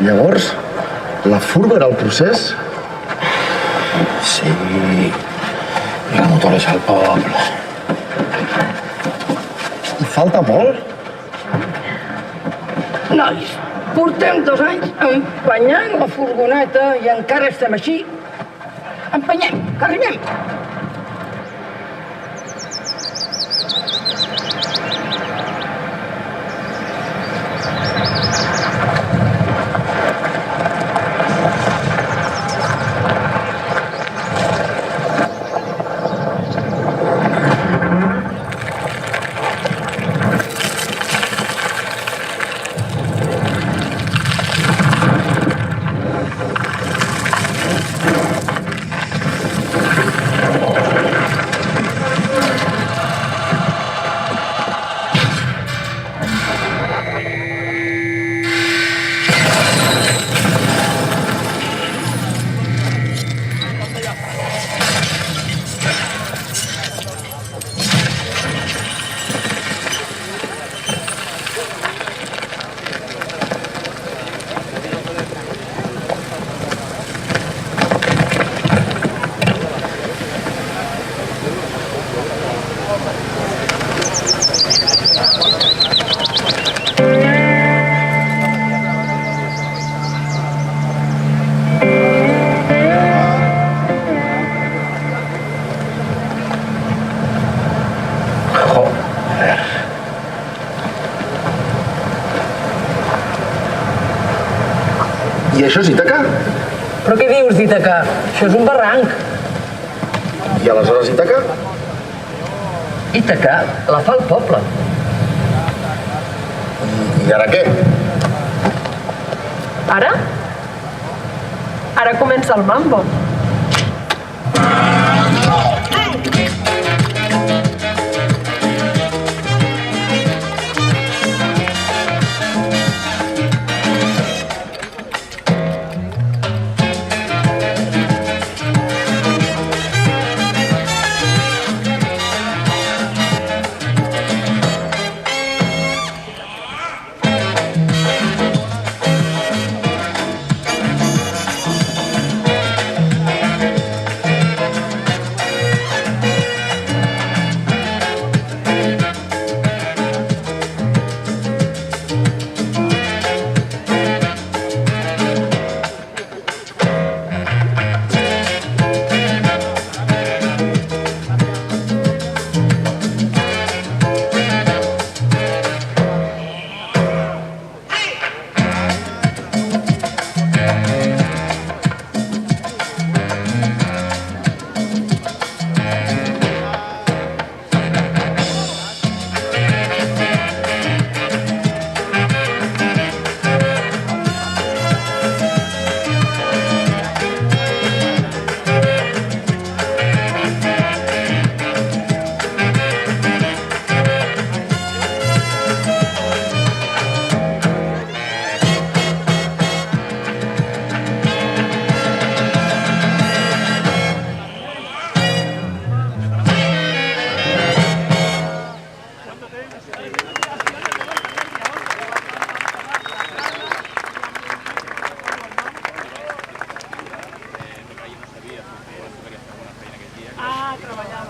Llavors, la furgo era el procés? Sí, i la motora és al poble. I falta molt? Nois, portem 2 anys empenyant la furgoneta i encara estem així. Empenyem, que arribem. I això és Ítaca? Però què dius d'Ítaca? Això és un barranc. I aleshores Ítaca? Ítaca la fa el poble. I ara què? Ara? Ara comença el mambo.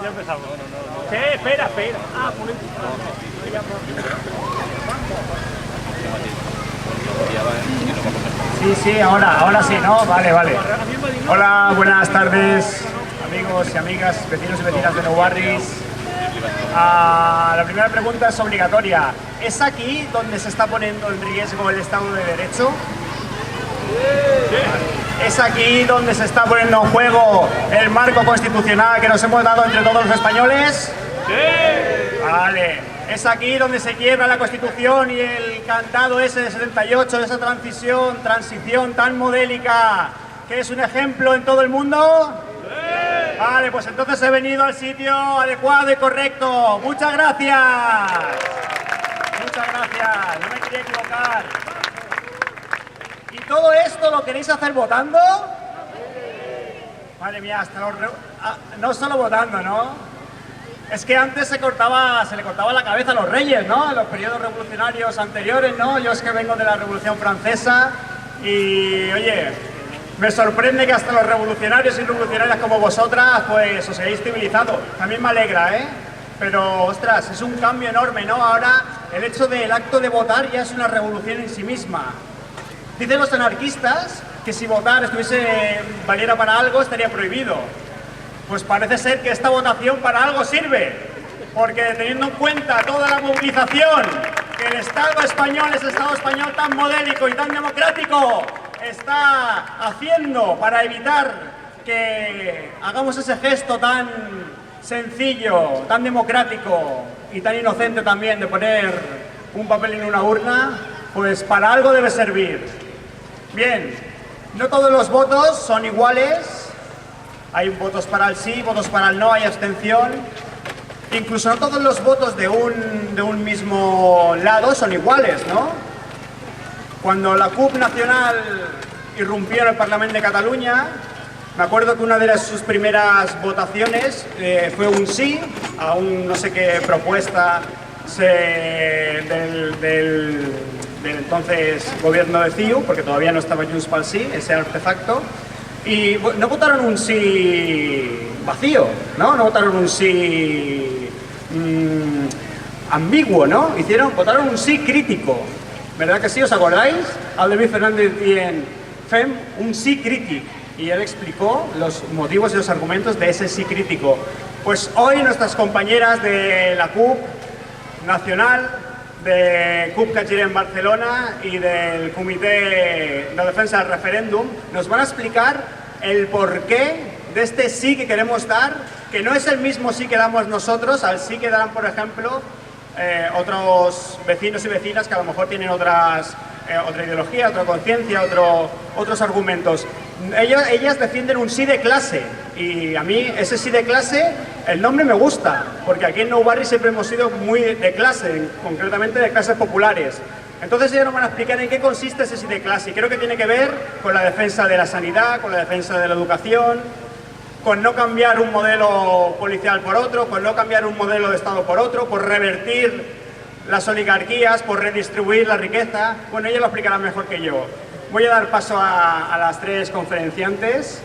Ya empezamos. Sí, espera. Ah, por el... Sí, ahora sí, ¿no? Vale. Hola, buenas tardes, amigos y amigas, vecinos y vecinas de Nou Barris. La primera pregunta es obligatoria. ¿Es aquí donde se está poniendo en riesgo el Estado de Derecho? ¿Es aquí donde se está poniendo en juego el marco constitucional que nos hemos dado entre todos los españoles? ¡Sí! Vale. ¿Es aquí donde se quiebra la Constitución y el candado ese de 78, de esa transición tan modélica, que es un ejemplo en todo el mundo? ¡Sí! Vale, pues entonces he venido al sitio adecuado y correcto. ¡Muchas gracias! Muchas gracias, no me quería equivocar. ¿Y todo esto lo queréis hacer votando? Madre mía, hasta los... no solo votando, ¿no? Es que antes se le cortaba la cabeza a los reyes, ¿no? En los periodos revolucionarios anteriores, ¿no? Yo es que vengo de la Revolución Francesa Y oye, me sorprende que hasta los revolucionarios y revolucionarias como vosotras pues os hayáis civilizado. También me alegra, ¿eh? Pero, ostras, es un cambio enorme, ¿no? Ahora el hecho del acto de votar ya es una revolución en sí misma. Dicen los anarquistas que si votar valiera para algo estaría prohibido. Pues parece ser que esta votación para algo sirve, porque teniendo en cuenta toda la movilización que el Estado español, ese Estado español tan modélico y tan democrático, está haciendo para evitar que hagamos ese gesto tan sencillo, tan democrático y tan inocente también de poner un papel en una urna, pues para algo debe servir. Bien, no todos los votos son iguales. Hay votos para el sí, votos para el no, hay abstención. Incluso no todos los votos de un mismo lado son iguales, ¿no? Cuando la CUP nacional irrumpió en el Parlamento de Cataluña, me acuerdo que una de sus primeras votaciones fue un sí a un no sé qué propuesta del entonces gobierno de CiU, porque todavía no estaba Junts pel Sí, ese artefacto. Y no votaron un sí vacío, ¿no? No votaron un sí ambiguo, ¿no? Votaron un sí crítico. ¿Verdad que sí? ¿Os acordáis? Al David Fernández y en FEM, un sí crítico. Y él explicó los motivos y los argumentos de ese sí crítico. Pues hoy nuestras compañeras de la CUP Nacional, de CUP Catxiré en Barcelona y del Comité de Defensa del Referéndum nos van a explicar el porqué de este sí que queremos dar, que no es el mismo sí que damos nosotros, al sí que darán, por ejemplo, otros vecinos y vecinas que a lo mejor tienen otra ideología, otra conciencia, otros argumentos. Ellas defienden un sí de clase y a mí ese sí de clase, el nombre me gusta, porque aquí en Nou Barris siempre hemos sido muy de clase, concretamente de clases populares. Entonces ellos nos van a explicar en qué consiste ese sí de clase y creo que tiene que ver con la defensa de la sanidad, con la defensa de la educación, con no cambiar un modelo policial por otro, con no cambiar un modelo de Estado por otro, por revertir las oligarquías, por redistribuir la riqueza. Bueno, ella lo explicará mejor que yo. Voy a dar paso a las tres conferenciantes.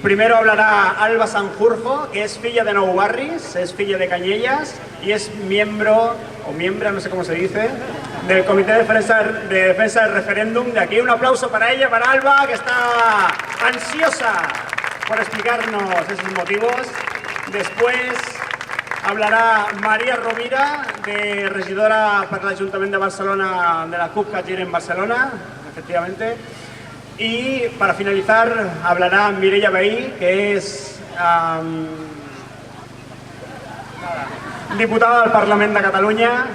Primero hablará Alba Sanjurjo, que es filla de Nou Barris, es filla de Canyelles y es miembro, o miembra, no sé cómo se dice, del Comité de Defensa del Referéndum. De aquí un aplauso para ella, para Alba, que está ansiosa por explicarnos esos motivos. Después hablará María Rovira, regidora per l'Ajuntament de Barcelona de la CUP Catxiré en Barcelona, efectivamente. Y para finalizar hablará Mireia Vehí, que es diputada del Parlament de Catalunya,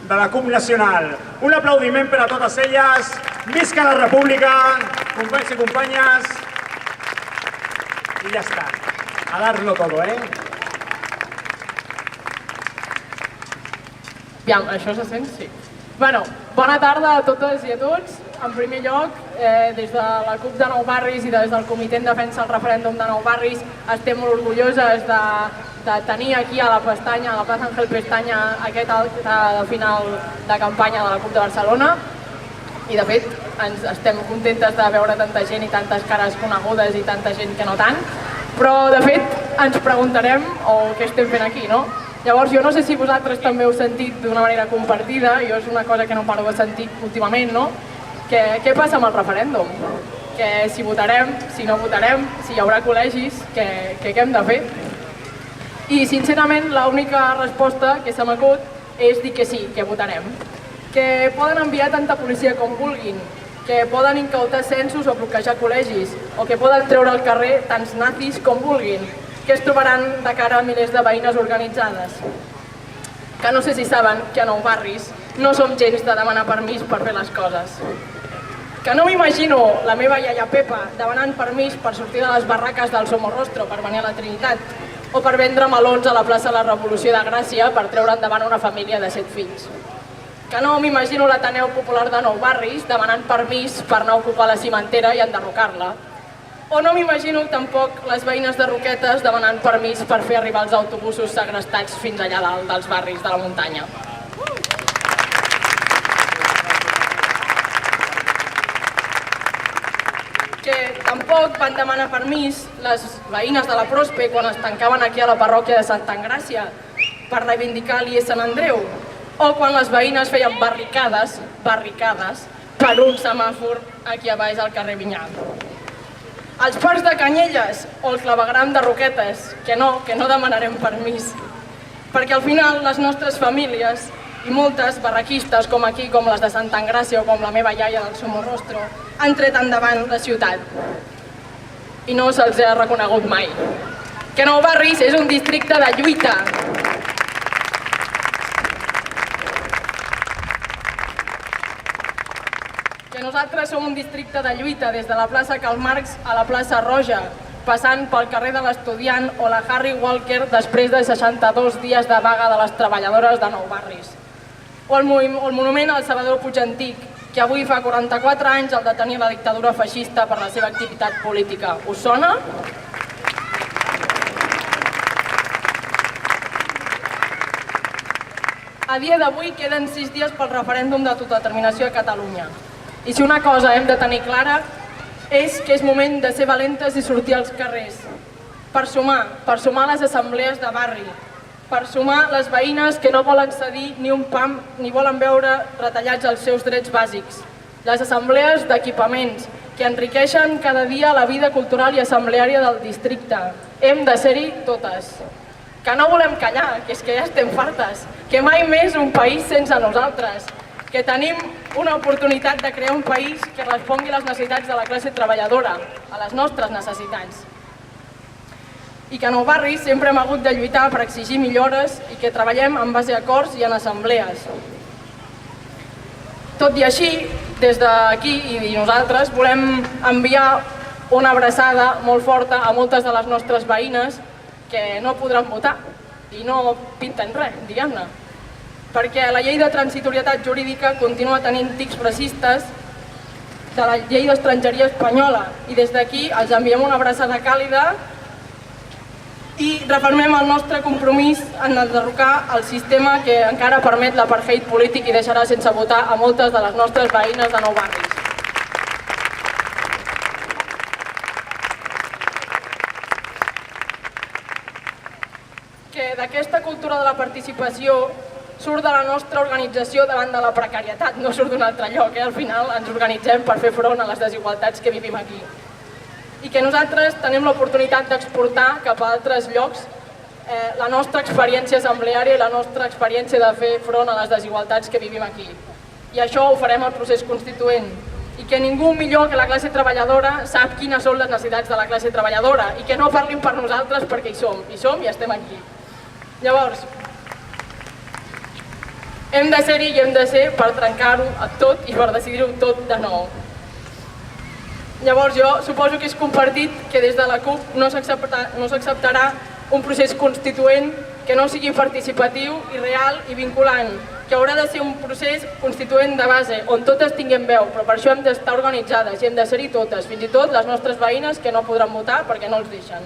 de la CUP Nacional. Un aplaudiment per a totes elles. Visca la República, companys i companyes. Y ya está. A darlo todo, ¿eh? Aviam, això se sent? Sí. Bueno, bona tarda a totes i a tots. En primer lloc, des de la CUP de Nou Barris i des del Comitè en Defensa del Referèndum de Nou Barris estem molt orgulloses de tenir aquí a la pestanya, a la plaça Ángel Pestaña, aquest acte de final de campanya de la CUP de Barcelona. I de fet, estem contentes de veure tanta gent i tantes cares conegudes i tanta gent que no tant. Però de fet ens preguntarem què estem fent aquí, no? Llavors jo no sé si vosaltres també heu sentit d'una manera compartida, jo és una cosa que no paro de sentir últimament, no? Què passa amb el referèndum? Que si votarem, si no votarem, si hi haurà col·legis, què hem de fer? I sincerament l'única resposta que se m'acut és dir que sí, que votarem. Que poden enviar tanta policia com vulguin, que poden incautar censos o bloquejar col·legis, o que poden treure al carrer tants nazis com vulguin, que es trobaran de cara a milers de veïnes organitzades. Que no sé si saben que a Nou Barris no som gens de demanar permís per fer les coses. Que no m'imagino la meva iaia Pepa demanant permís per sortir de les barraques del Somorrostro per venir a la Trinitat, o per vendre melons a la plaça de la Revolució de Gràcia per treure endavant una família de 7 fills. Que no m'imagino l'Ateneu Popular de Nou Barris demanant permís per anar a ocupar la cimentera i enderrocar-la. O no m'imagino tampoc les veïnes de Roquetes demanant permís per fer arribar els autobusos segrestats fins allà dalt dels barris de la muntanya. Tampoc van demanar permís les veïnes de la Prospe quan es tancaven aquí a la parròquia de Santa Engràcia per reivindicar l'IE Sant Andreu, o quan les veïnes feien barricades per un semàfor aquí a baix al carrer Vinyar. Els parcs de Canyelles o el clavegram de Roquetes, que no demanarem permís, perquè al final les nostres famílies i moltes barraquistes com aquí, com les de Santa Engràcia o com la meva iaia del Somorrostro, han tret endavant la ciutat i no se'ls ha reconegut mai. Que Nou Barris és un districte de lluita. Que nosaltres som un districte de lluita des de la plaça Karl Marx a la plaça Roja, passant pel carrer de l'Estudiant o la Harry Walker després de 62 dies de vaga de les treballadores de Nou Barris. O el monument al Salvador Puig Antic, que avui fa 44 anys el detenir la dictadura feixista per la seva activitat política. Us sona? A dia d'avui queden 6 dies pel referèndum d'autodeterminació a Catalunya. I si una cosa hem de tenir clara és que és moment de ser valentes i sortir als carrers. Per sumar les assemblees de barri, per sumar les veïnes que no volen cedir ni un pam ni volen veure retallats els seus drets bàsics. Les assemblees d'equipaments que enriqueixen cada dia la vida cultural i assembleària del districte. Hem de ser-hi totes. Que no volem callar, que és que ja estem fartes, que mai més un país sense nosaltres, que tenim una oportunitat de crear un país que respongui a les necessitats de la classe treballadora, a les nostres necessitats. I que a Nou Barris sempre hem hagut de lluitar per exigir millores i que treballem en base a acords i en assemblees. Tot i així, des d'aquí i nosaltres volem enviar una abraçada molt forta a moltes de les nostres veïnes que no podran votar i no pinten res, diguem-ne. Perquè la llei de transitorietat jurídica continua tenint tics racistes de la llei d'estrangeria espanyola i des d'aquí els enviem una abraçada càlida i refermem el nostre compromís en enderrocar el sistema que encara permet l'apartheid polític i deixarà sense votar a moltes de les nostres veïnes de Nou Barris. Que d'aquesta cultura de la participació surt de la nostra organització davant de la precarietat, no surt d'un altre lloc, al final ens organitzem per fer front a les desigualtats que vivim aquí. I que nosaltres tenim l'oportunitat d'exportar cap a altres llocs la nostra experiència assembleària i la nostra experiència de fer front a les desigualtats que vivim aquí. I això ho farem al procés constituent. I que ningú millor que la classe treballadora sap quines són les necessitats de la classe treballadora i que no parlin per nosaltres perquè hi som i estem aquí. Llavors, hem de ser-hi i hem de ser per trencar-ho tot i per decidir-ho tot de nou. Llavors jo suposo que és compartit que des de la CUP no s'acceptarà un procés constituent que no sigui participatiu i real i vinculant, que haurà de ser un procés constituent de base, on totes tinguem veu, però per això hem d'estar organitzades i hem de ser-hi totes, fins i tot les nostres veïnes que no podran votar perquè no els deixen.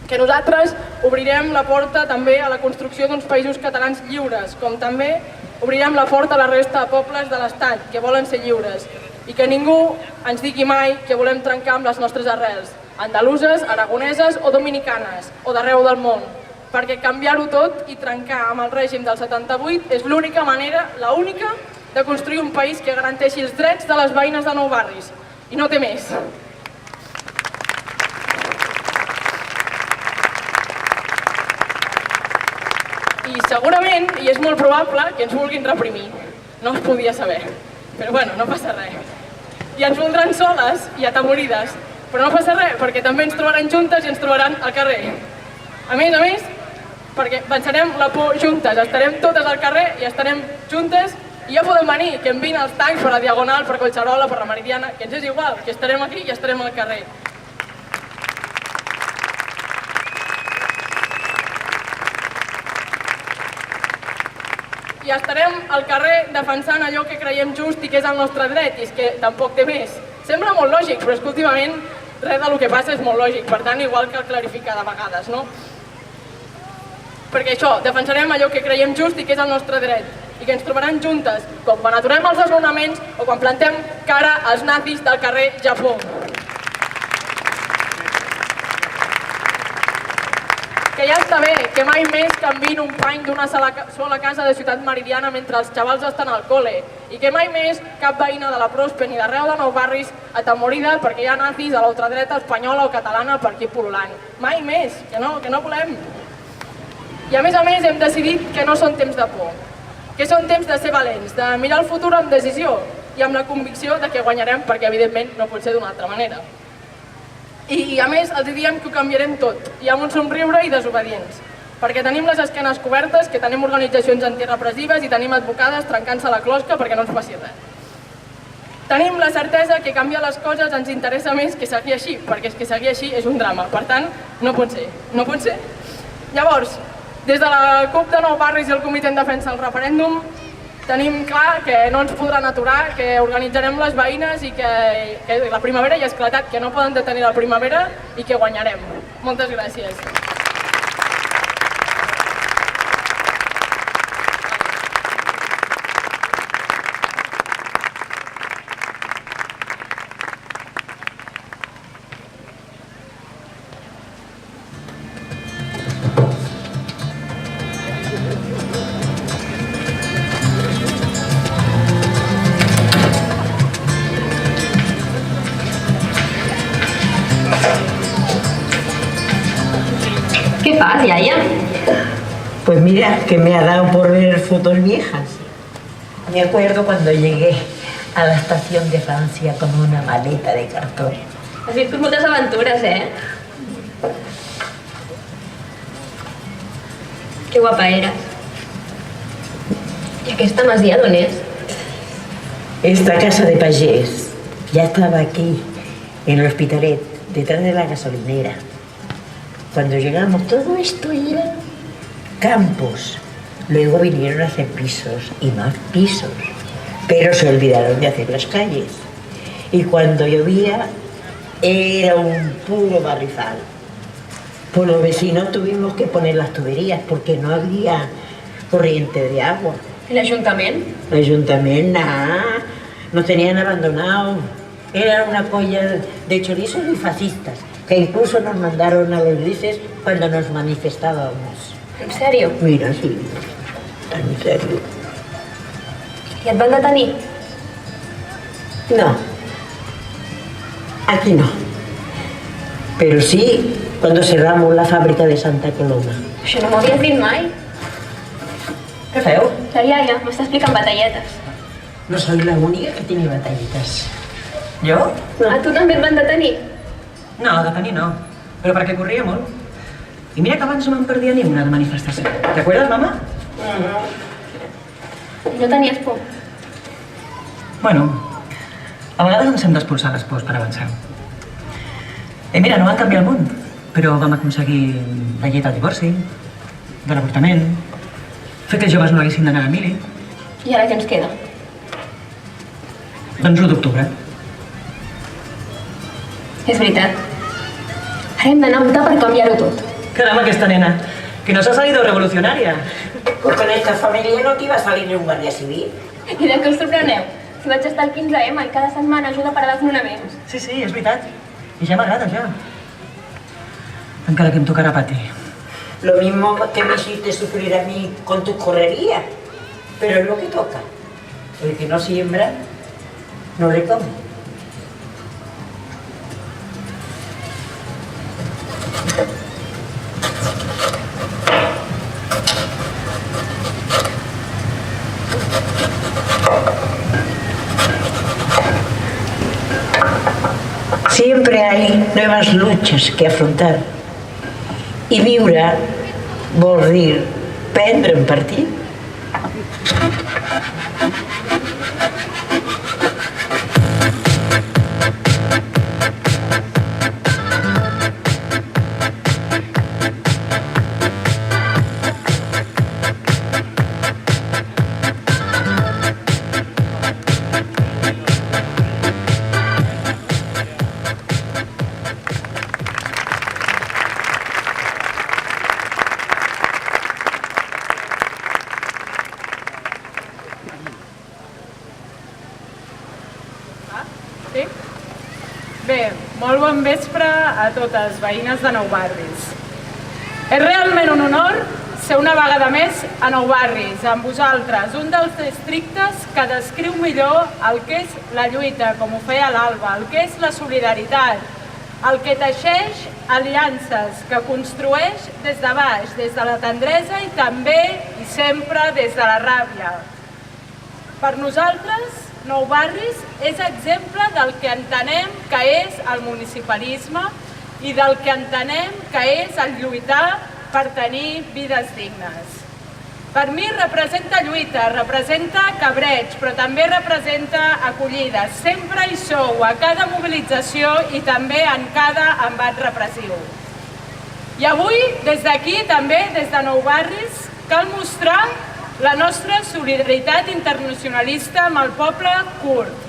Que nosaltres obrirem la porta també a la construcció d'uns països catalans lliures, com també obrirem la porta a la resta de pobles de l'Estat que volen ser lliures, i que ningú ens digui mai que volem trencar amb les nostres arrels, andaluses, aragoneses o dominicanes, o d'arreu del món, perquè canviar-ho tot i trencar amb el règim del 78 és l'única manera, l'única, de construir un país que garanteixi els drets de les veïnes de Nou Barris, i no té més. I segurament, i és molt probable, que ens vulguin reprimir. No es podia saber. Però bueno, no passa res. I ens voldran soles i atemorides. Però no passa res, perquè també ens trobaran juntes i ens trobaran al carrer. A més, perquè vencerem la por juntes. Estarem totes al carrer i estarem juntes i ja podem venir, que envien els tancs per la Diagonal, per Collserola, per la Meridiana, que ens és igual, que estarem aquí i estarem al carrer. I estarem al carrer defensant allò que creiem just i que és el nostre dret, i és que tampoc té més. Sembla molt lògic, però és que últimament res del que passa és molt lògic, per tant, igual cal clarificar de vegades, no? Perquè això, defensarem allò que creiem just i que és el nostre dret, i que ens trobaran juntes, com quan aturem els desnonaments o quan plantem cara als nazis del carrer Japó. que ja està bé, que mai més canviïn un pany d'una sola casa de Ciutat Meridiana mentre els xavals estan al col·le i que mai més cap veïna de la Prospe ni d'arreu de Nou Barris atemorida perquè hi ha nazis a l'ultradreta espanyola o catalana per aquí pul·lulant. Mai més, que no volem. I a més hem decidit que no són temps de por, que són temps de ser valents, de mirar el futur amb decisió i amb la convicció de que guanyarem perquè evidentment no pot ser d'una altra manera. I a més els diem que ho canviarem tot, i amb un somriure i desobedients, perquè tenim les esquenes cobertes, que tenim organitzacions antirepressives i tenim advocades trencant-se la closca perquè no ens passi res. Tenim la certesa que canviar les coses ens interessa més que seguir així, perquè és que seguir així és un drama, per tant, no pot ser, no pot ser. Llavors, des de la CUP de Nou Barris i el Comitè en Defensa del Referèndum, tenim clar que no ens podran aturar, que organitzarem les veïnes i que la primavera ja ha esclatat, que no poden detenir la primavera i que guanyarem. Moltes gràcies. ¿Qué pasa, Yaya? Pues mira, que me ha dado por ver fotos viejas. Me acuerdo cuando llegué a la estación de Francia con una maleta de cartón. Has viscut moltes aventures, eh? Que guapa eres. I aquesta masia d'on és? Esta casa de pagés ya estaba aquí, en el Hospitalet, detrás de la gasolinera. Cuando llegamos, todo esto era campos. Luego vinieron a hacer pisos y más pisos, pero se olvidaron de hacer las calles. Y cuando llovía, era un puro barrizal. Por los vecinos tuvimos que poner las tuberías porque no había corriente de agua. I l'Ajuntament? El ayuntamiento, nada, nos tenían abandonados. Era una colla de chorizos y fascistas, que incluso nos mandaron a los grises cuando nos manifestábamos. En sèrio? Mira, sí, en serio. I et van detenir? No, aquí no. Pero sí cuando cerramos la fábrica de Santa Coloma. Això no m'ho havies dit mai. ¿Qué feo? La iaia m'està explicant batalletes. No soy la única que tiene batallitas. ¿Yo? A tu també et van detenir? No, detenir no. Però perquè corria molt. I mira que abans no me'n perdia ni una de manifestació. ¿Te acuerdas, mamá? I no tenies por? Bueno, a vegades ens hem d'expulsar les pors per avançar. I mira, no van canviar el món, però vam aconseguir la llei del divorci, de l'avortament, fer que els joves no haguessin d'anar a mili. I ara què ens queda? Doncs l'1 d'octubre. És veritat. Ara hem d'anar a votar per canviar-ho tot. Caramba, aquesta nena, que nos ha salido revolucionaria. Pues con esta familia no te iba a salir ni un guardia civil. I de què us sorpreneu? Si vaig estar al 15M i cada setmana ajuda per a desnonaments. Sí, sí, és veritat. I ja m'agrada, ja. Encara que em tocarà patir. Lo mismo que me hiciste sufrir a mí con tus correrías. Pero es lo que toca. El que no siembra, no le come. Siempre hay nuevas luchas que afrontar. I viure vol dir prendre un partit. Sí? Bé, molt bon vespre a totes, veïnes de Nou Barris. És realment un honor ser una vegada més a Nou Barris, amb vosaltres, un dels districtes que descriu millor el que és la lluita, com ho feia l'Alba, el que és la solidaritat, el que teixeix aliances, que construeix des de baix, des de la tendresa i també i sempre des de la ràbia. Per nosaltres, Nou Barris és exemple del que entenem que és el municipalisme i del que entenem que és el lluitar per tenir vides dignes. Per mi representa lluita, representa cabreig, però també representa acollida. Sempre hi sou, a cada mobilització i també en cada embat repressiu. I avui, des d'aquí, també des de Nou Barris, cal mostrar la nostra solidaritat internacionalista amb el poble kurd.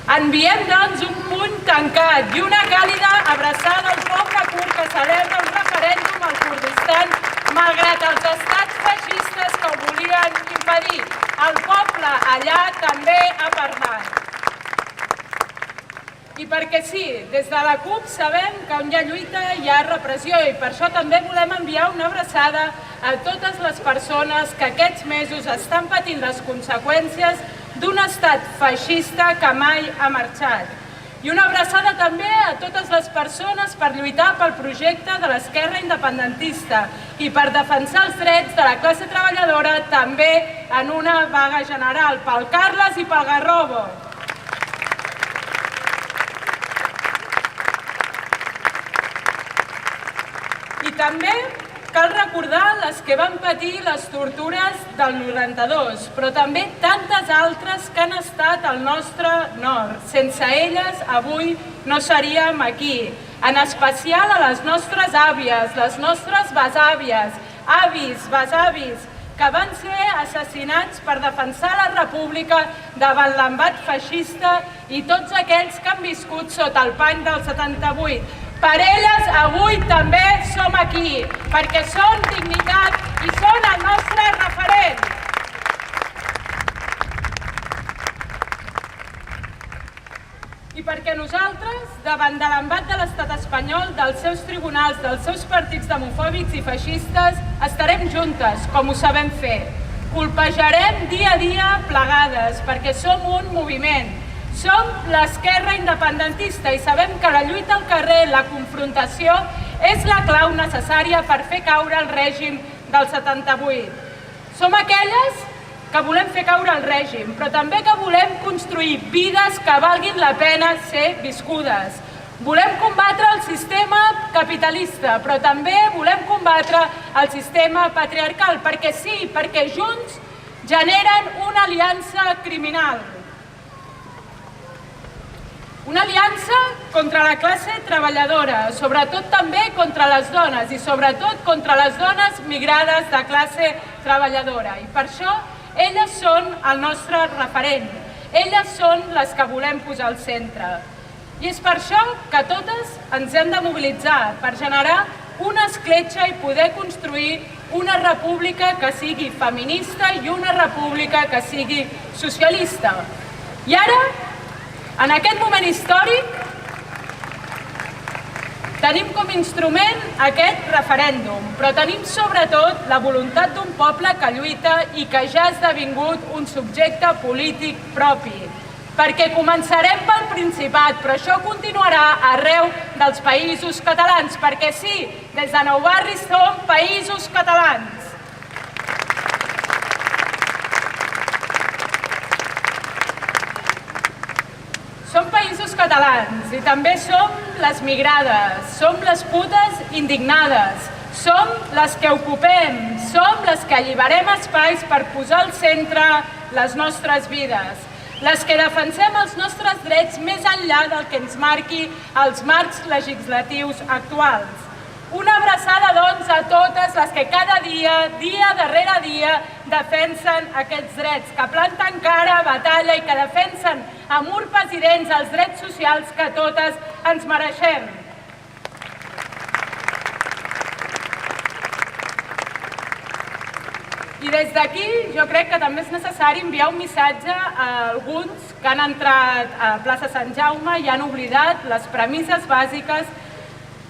Enviem, doncs, un puny tancat i una càlida abraçada al poble kurd que celebra un referèndum al Kurdistan malgrat els estats feixistes que ho volien impedir. El poble allà també ha parlat. I perquè sí, des de la CUP sabem que on hi ha lluita hi ha repressió i per això també volem enviar una abraçada a totes les persones que aquests mesos estan patint les conseqüències d'un estat feixista que mai ha marxat. I una abraçada també a totes les persones per lluitar pel projecte de l'esquerra independentista i per defensar els drets de la classe treballadora també en una vaga general, pel Carles i pel Garrobo. I també cal recordar les que van patir les tortures del 92, però també tantes altres que han estat al nostre nord. Sense elles, avui no seríem aquí. En especial a les nostres àvies, les nostres besàvies, avis, besavis, que van ser assassinats per defensar la república davant l'embat feixista i tots aquells que han viscut sota el pany del 78. Per elles avui també som aquí, perquè són dignitat i són el nostre referent. I perquè nosaltres, davant de l'embat de l'estat espanyol, dels seus tribunals, dels seus partits demofòbics i feixistes, estarem juntes, com ho sabem fer. Colpejarem dia a dia plegades, perquè som un moviment. Som l'esquerra independentista i sabem que la lluita al carrer, la confrontació, és la clau necessària per fer caure el règim del 78. Som aquelles que volem fer caure el règim, però també que volem construir vides que valguin la pena ser viscudes. Volem combatre el sistema capitalista, però també volem combatre el sistema patriarcal, perquè sí, perquè junts generen una aliança criminal. Una aliança contra la classe treballadora, sobretot també contra les dones i sobretot contra les dones migrades de classe treballadora. I per això elles són el nostre referent, elles són les que volem posar al centre. I és per això que totes ens hem de mobilitzar, per generar una escletxa i poder construir una república que sigui feminista i una república que sigui socialista. I ara, en aquest moment històric, tenim com a instrument aquest referèndum, però tenim sobretot la voluntat d'un poble que lluita i que ja ha esdevingut un subjecte polític propi. Perquè començarem pel Principat, però això continuarà arreu dels països catalans, perquè sí, des de Nou Barris som països catalans. Som països catalans i també som les migrades, som les putes indignades, som les que ocupem, som les que alliberem espais per posar al centre les nostres vides, les que defensem els nostres drets més enllà del que ens marqui els marcs legislatius actuals. Una abraçada, doncs, a totes les que cada dia, dia darrere dia, defensen aquests drets, que planten cara, batalla i que defensen amb urpes i dents els drets socials que totes ens mereixem. I des d'aquí jo crec que també és necessari enviar un missatge a alguns que han entrat a plaça Sant Jaume i han oblidat les premisses bàsiques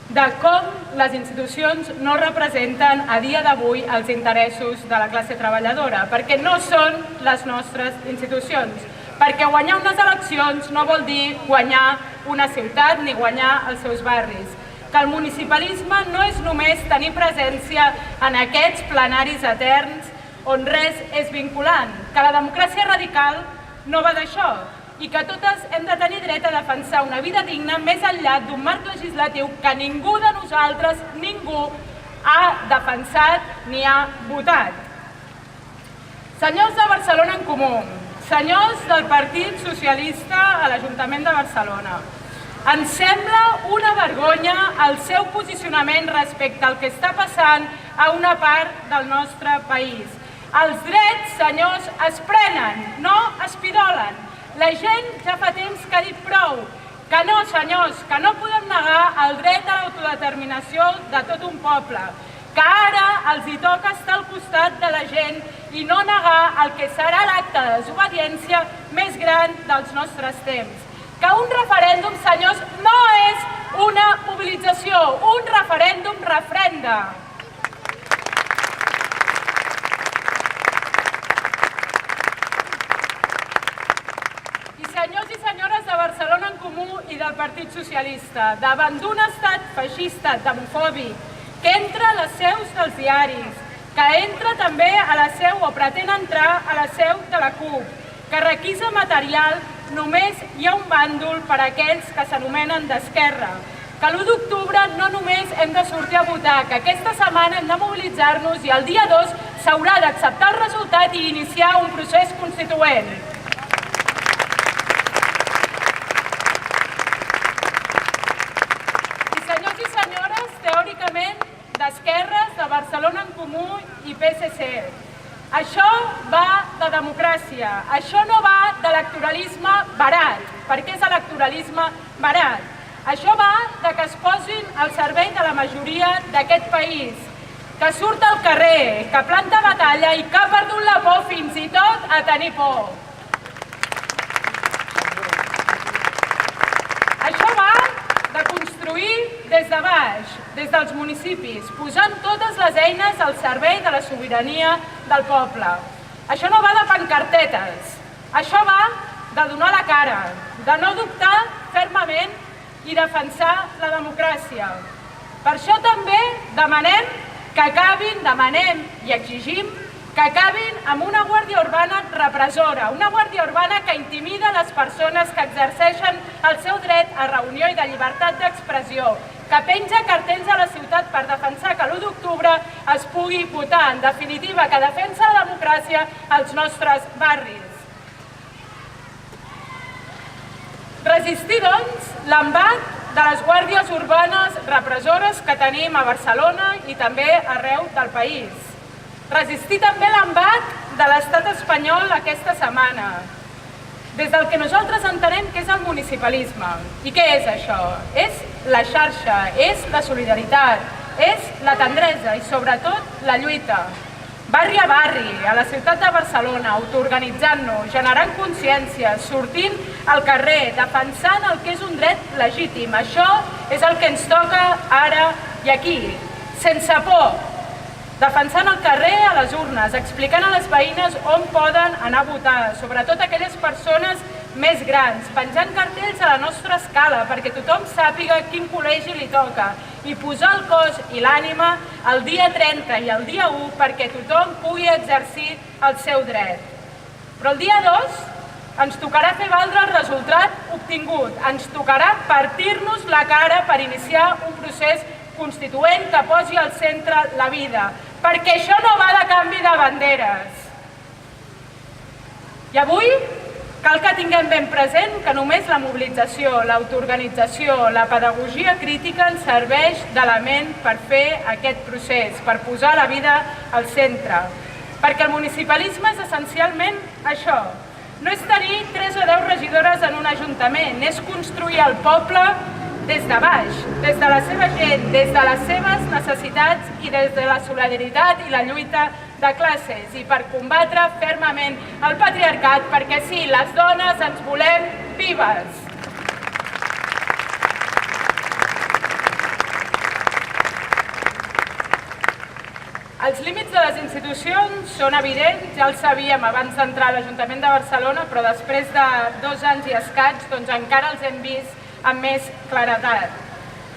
de com les institucions no representen a dia d'avui els interessos de la classe treballadora, perquè no són les nostres institucions, perquè guanyar unes eleccions no vol dir guanyar una ciutat ni guanyar els seus barris, que el municipalisme no és només tenir presència en aquests plenaris eterns on res és vinculant, que la democràcia radical no va d'això, i que totes hem de tenir dret a defensar una vida digna més enllà d'un marc legislatiu que ningú de nosaltres, ningú, ha defensat ni ha votat. Senyors de Barcelona en Comú, senyors del Partit Socialista a l'Ajuntament de Barcelona, ens sembla una vergonya el seu posicionament respecte al que està passant a una part del nostre país. Els drets, senyors, es prenen, no es pidolen. La gent ja fa temps que ha dit prou, que no, senyors, que no podem negar el dret a l'autodeterminació de tot un poble, que ara els hi toca estar al costat de la gent i no negar el que serà l'acte de desobediència més gran dels nostres temps. Que un referèndum, senyors, no és una mobilització, un referèndum refrenda. Senyors i senyores de Barcelona en Comú i del Partit Socialista, davant d'un estat feixista, demofòbic, que entra a les seus dels diaris, que entra també a la seu o pretén entrar a la seu de la CUP, que requisa material, només hi ha un bàndol per a aquells que s'anomenen d'esquerra, que l'1 d'octubre no només hem de sortir a votar, que aquesta setmana hem de mobilitzar-nos i el dia 2 s'haurà d'acceptar el resultat i iniciar un procés constituent. Teòricament, d'esquerres, de Barcelona en Comú i PSC. Això va de democràcia, això no va d'electoralisme barat, perquè és electoralisme barat. Això va de que es posin al servei de la majoria d'aquest país, que surt al carrer, que planta batalla i que ha perdut la por fins i tot a tenir por. Això va de construir des de baix, des dels municipis, posant totes les eines al servei de la sobirania del poble. Això no va de pancartetes, això va de donar la cara, de no dubtar fermament i defensar la democràcia. Per això també demanem i exigim que acabin amb una guàrdia urbana repressora, una guàrdia urbana que intimida les persones que exerceixen el seu dret a reunió i de llibertat d'expressió, que penja cartells a la ciutat per defensar que l'1 d'octubre es pugui votar, en definitiva, que defensa la democràcia als nostres barris. Resistir, doncs, l'embat de les guàrdies urbanes repressores que tenim a Barcelona i també arreu del país. Resistir també l'embat de l'estat espanyol aquesta setmana, des del que nosaltres entenem que és el municipalisme. I què és això? És la xarxa, és la solidaritat, és la tendresa i sobretot la lluita. Barri a barri, a la ciutat de Barcelona, autoorganitzant-nos, generant consciència, sortint al carrer, defensant el que és un dret legítim. Això és el que ens toca ara i aquí, sense por, defensant el carrer a les urnes, explicant a les veïnes on poden anar a votar, sobretot aquelles persones més grans, penjant cartells a la nostra escala perquè tothom sàpiga quin col·legi li toca i posar el cos i l'ànima el dia 30 i el dia 1 perquè tothom pugui exercir el seu dret. Però el dia 2 ens tocarà fer valdre el resultat obtingut, ens tocarà partir-nos la cara per iniciar un procés constituent que posi al centre la vida, perquè això no va de canvi de banderes. I avui cal que tinguem ben present que només la mobilització, l'autoorganització, la pedagogia crítica ens serveix d'element per fer aquest procés, per posar la vida al centre. Perquè el municipalisme és essencialment això. No és tenir 3 o 10 regidores en un ajuntament, és construir el poble des de baix, des de la seva gent, des de les seves necessitats i des de la solidaritat i la lluita de classes i per combatre fermament el patriarcat, perquè sí, les dones ens volem vives. Els límits de les institucions són evidents, ja els sabíem abans d'entrar a l'Ajuntament de Barcelona, però després de 2 anys i escaig doncs encara els hem vist amb més claredat.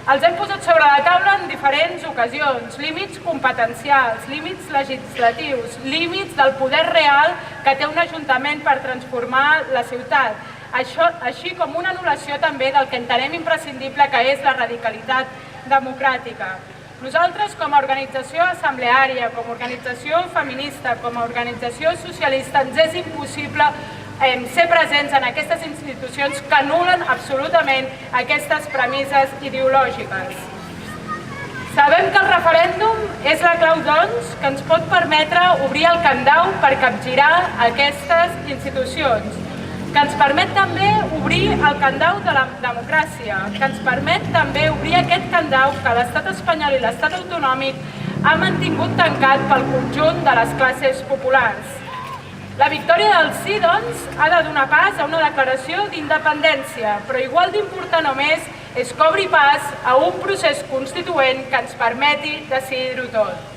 Els hem posat sobre la taula en diferents ocasions, límits competencials, límits legislatius, límits del poder real que té un ajuntament per transformar la ciutat, així com una anul·lació també del que entenem imprescindible que és la radicalitat democràtica. Nosaltres, com a organització assembleària, com a organització feminista, com a organització socialista, ens és impossible ser presents en aquestes institucions que anul·len absolutament aquestes premisses ideològiques. Sabem que el referèndum és la clau, doncs, que ens pot permetre obrir el candau per capgirar aquestes institucions, que ens permet també obrir el candau de la democràcia, que ens permet també obrir aquest candau que l'estat espanyol i l'estat autonòmic ha mantingut tancat pel conjunt de les classes populars. La victòria del sí, doncs, ha de donar pas a una declaració d'independència, però igual d'important o més és que obri pas a un procés constituent que ens permeti decidir-ho tot.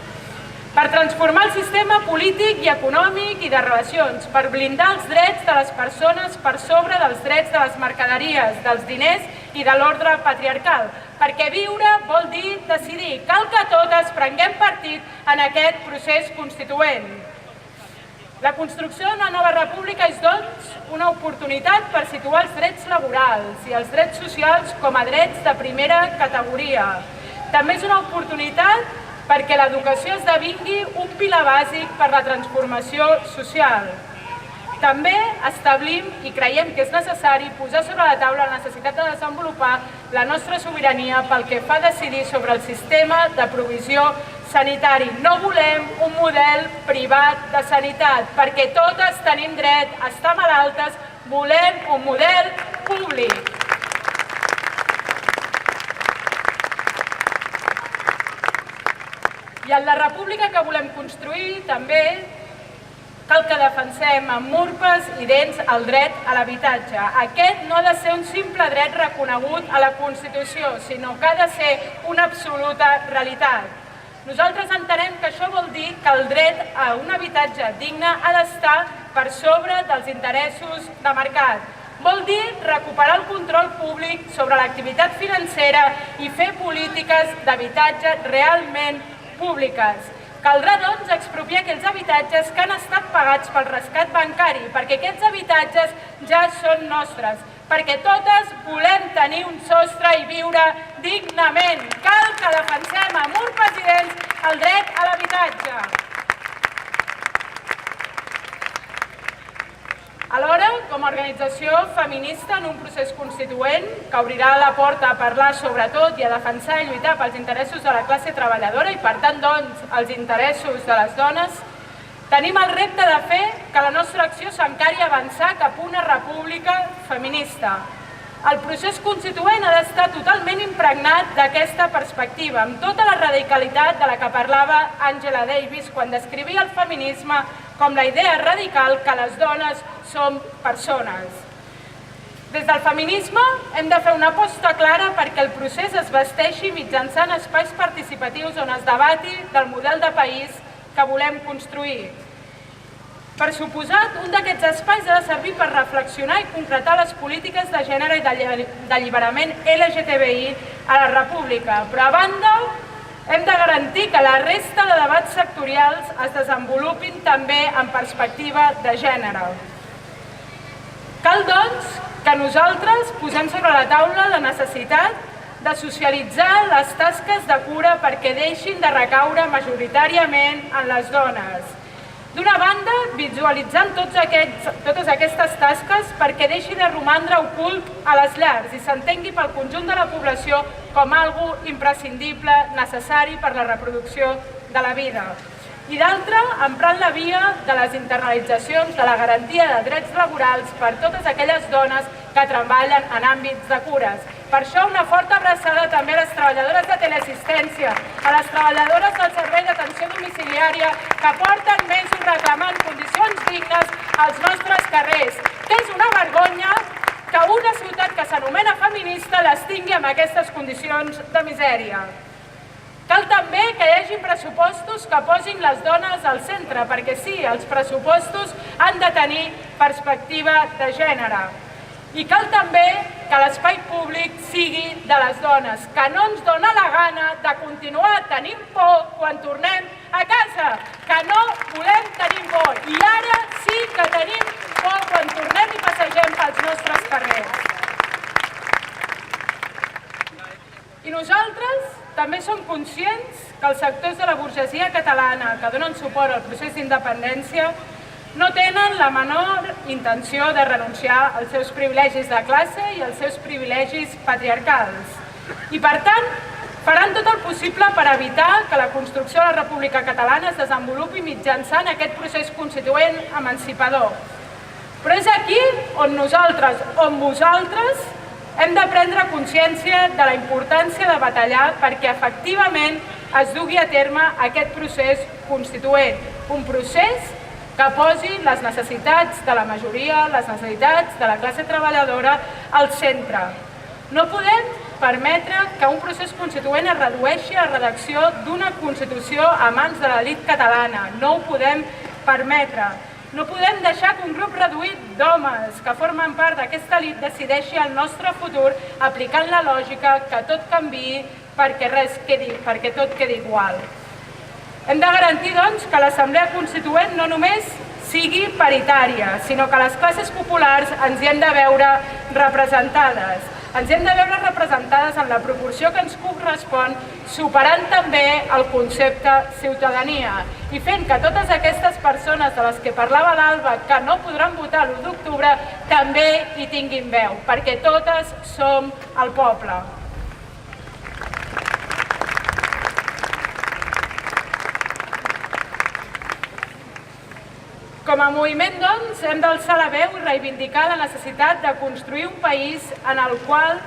Per transformar el sistema polític i econòmic i de relacions, per blindar els drets de les persones per sobre dels drets de les mercaderies, dels diners i de l'ordre patriarcal. Perquè viure vol dir decidir. Cal que totes prenguem partit en aquest procés constituent. La construcció d'una nova república és, doncs, una oportunitat per situar els drets laborals i els drets socials com a drets de primera categoria. També és una oportunitat perquè l'educació esdevingui un pilar bàsic per la transformació social. També establim i creiem que és necessari posar sobre la taula la necessitat de desenvolupar la nostra sobirania pel que fa a decidir sobre el sistema de provisió sanitari. No volem un model privat de sanitat, perquè totes tenim dret a estar malaltes, volem un model públic. I en la república que volem construir també cal que defensem amb urpes i dents el dret a l'habitatge. Aquest no ha de ser un simple dret reconegut a la Constitució, sinó que ha de ser una absoluta realitat. Nosaltres entenem que això vol dir que el dret a un habitatge digne ha d'estar per sobre dels interessos de mercat. Vol dir recuperar el control públic sobre l'activitat financera i fer polítiques d'habitatge realment públiques. Caldrà, doncs, expropiar aquells habitatges que han estat pagats pel rescat bancari, perquè aquests habitatges ja són nostres, perquè totes volem tenir un sostre i viure dignament. Cal que defensem amb urpes i dents el dret a l'habitatge. Alhora, com a organització feminista en un procés constituent que obrirà la porta a parlar sobretot i a defensar i lluitar pels interessos de la classe treballadora i, per tant, doncs, els interessos de les dones, tenim el repte de fer que la nostra acció s'encari a avançar cap a una república feminista. El procés constituent ha d'estar totalment impregnat d'aquesta perspectiva, amb tota la radicalitat de la que parlava Angela Davis quan descrivia el feminisme com la idea radical que les dones som persones. Des del feminisme hem de fer una aposta clara perquè el procés es vesteixi mitjançant espais participatius on es debati del model de país que volem construir. Per suposat, un d'aquests espais ha de servir per reflexionar i concretar les polítiques de gènere i d'alliberament LGTBI a la República, però a banda hem de garantir que la resta de debats sectorials es desenvolupin també en perspectiva de gènere. Cal, doncs, que nosaltres posem sobre la taula la necessitat de socialitzar les tasques de cura perquè deixin de recaure majoritàriament en les dones. D'una banda, visualitzant totes aquestes tasques perquè deixi de romandre ocult a les llars i s'entengui pel conjunt de la població com algo imprescindible, necessari per la reproducció de la vida. I d'altra, emprant la via de les internalitzacions de la garantia de drets laborals per totes aquelles dones que treballen en àmbits de cures. Per això, una forta abraçada també a les treballadores de teleassistència, a les treballadores del servei d'atenció domiciliària que porten mesos reclamant condicions dignes als nostres carrers, que és una vergonya que una ciutat que s'anomena feminista les tingui amb aquestes condicions de misèria. Cal també que hi hagi pressupostos que posin les dones al centre, perquè sí, els pressupostos han de tenir perspectiva de gènere. I cal també que l'espai públic sigui de les dones, que no ens dona la gana de continuar tenint por quan tornem a casa, que no volem tenir por. I ara sí que tenim por quan tornem i passegem pels nostres carrers. I nosaltres també som conscients que els sectors de la burgesia catalana que donen suport al procés d'independència no tenen la menor intenció de renunciar als seus privilegis de classe i als seus privilegis patriarcals. I, per tant, faran tot el possible per evitar que la construcció de la República Catalana es desenvolupi mitjançant aquest procés constituent emancipador. Però és aquí on nosaltres, on vosaltres, hem de prendre consciència de la importància de batallar perquè efectivament es dugui a terme aquest procés constituent, un procés que posi les necessitats de la majoria, les necessitats de la classe treballadora al centre. No podem permetre que un procés constituent es redueixi a la redacció d'una Constitució a mans de l'elit catalana. No ho podem permetre. No podem deixar que un grup reduït d'homes que formen part d'aquesta elit decideixi el nostre futur aplicant la lògica que tot canviï perquè tot quedi igual. Hem de garantir, doncs, que l'Assemblea Constituent no només sigui paritària, sinó que les classes populars ens hi hem de veure representades. Ens hem de veure representades en la proporció que ens correspon, superant també el concepte ciutadania i fent que totes aquestes persones de les que parlava l'Alba que no podran votar l'1 d'octubre també hi tinguin veu, perquè totes som el poble. Com a moviment, doncs, hem d'alçar la veu i reivindicar la necessitat de construir un país en el qual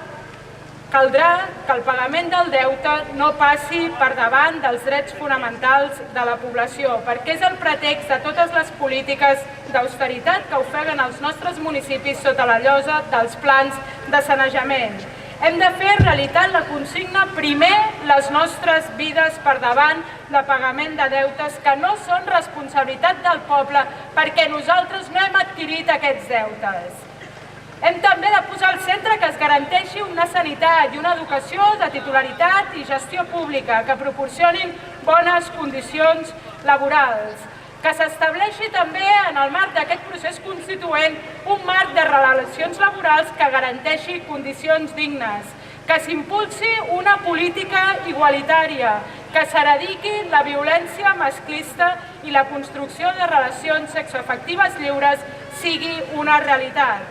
caldrà que el pagament del deute no passi per davant dels drets fonamentals de la població, perquè és el pretext de totes les polítiques d'austeritat que ofeguen els nostres municipis sota la llosa dels plans de sanejament. Hem de fer realitat la consigna primer les nostres vides per davant de pagament de deutes que no són responsabilitat del poble perquè nosaltres no hem adquirit aquests deutes. Hem també de posar al centre que es garanteixi una sanitat i una educació de titularitat i gestió pública que proporcionin bones condicions laborals. Que s'estableixi també en el marc d'aquest procés constituent un marc de relacions laborals que garanteixi condicions dignes, que s'impulsi una política igualitària, que s'eradiqui la violència masclista i la construcció de relacions sexoafectives lliures sigui una realitat.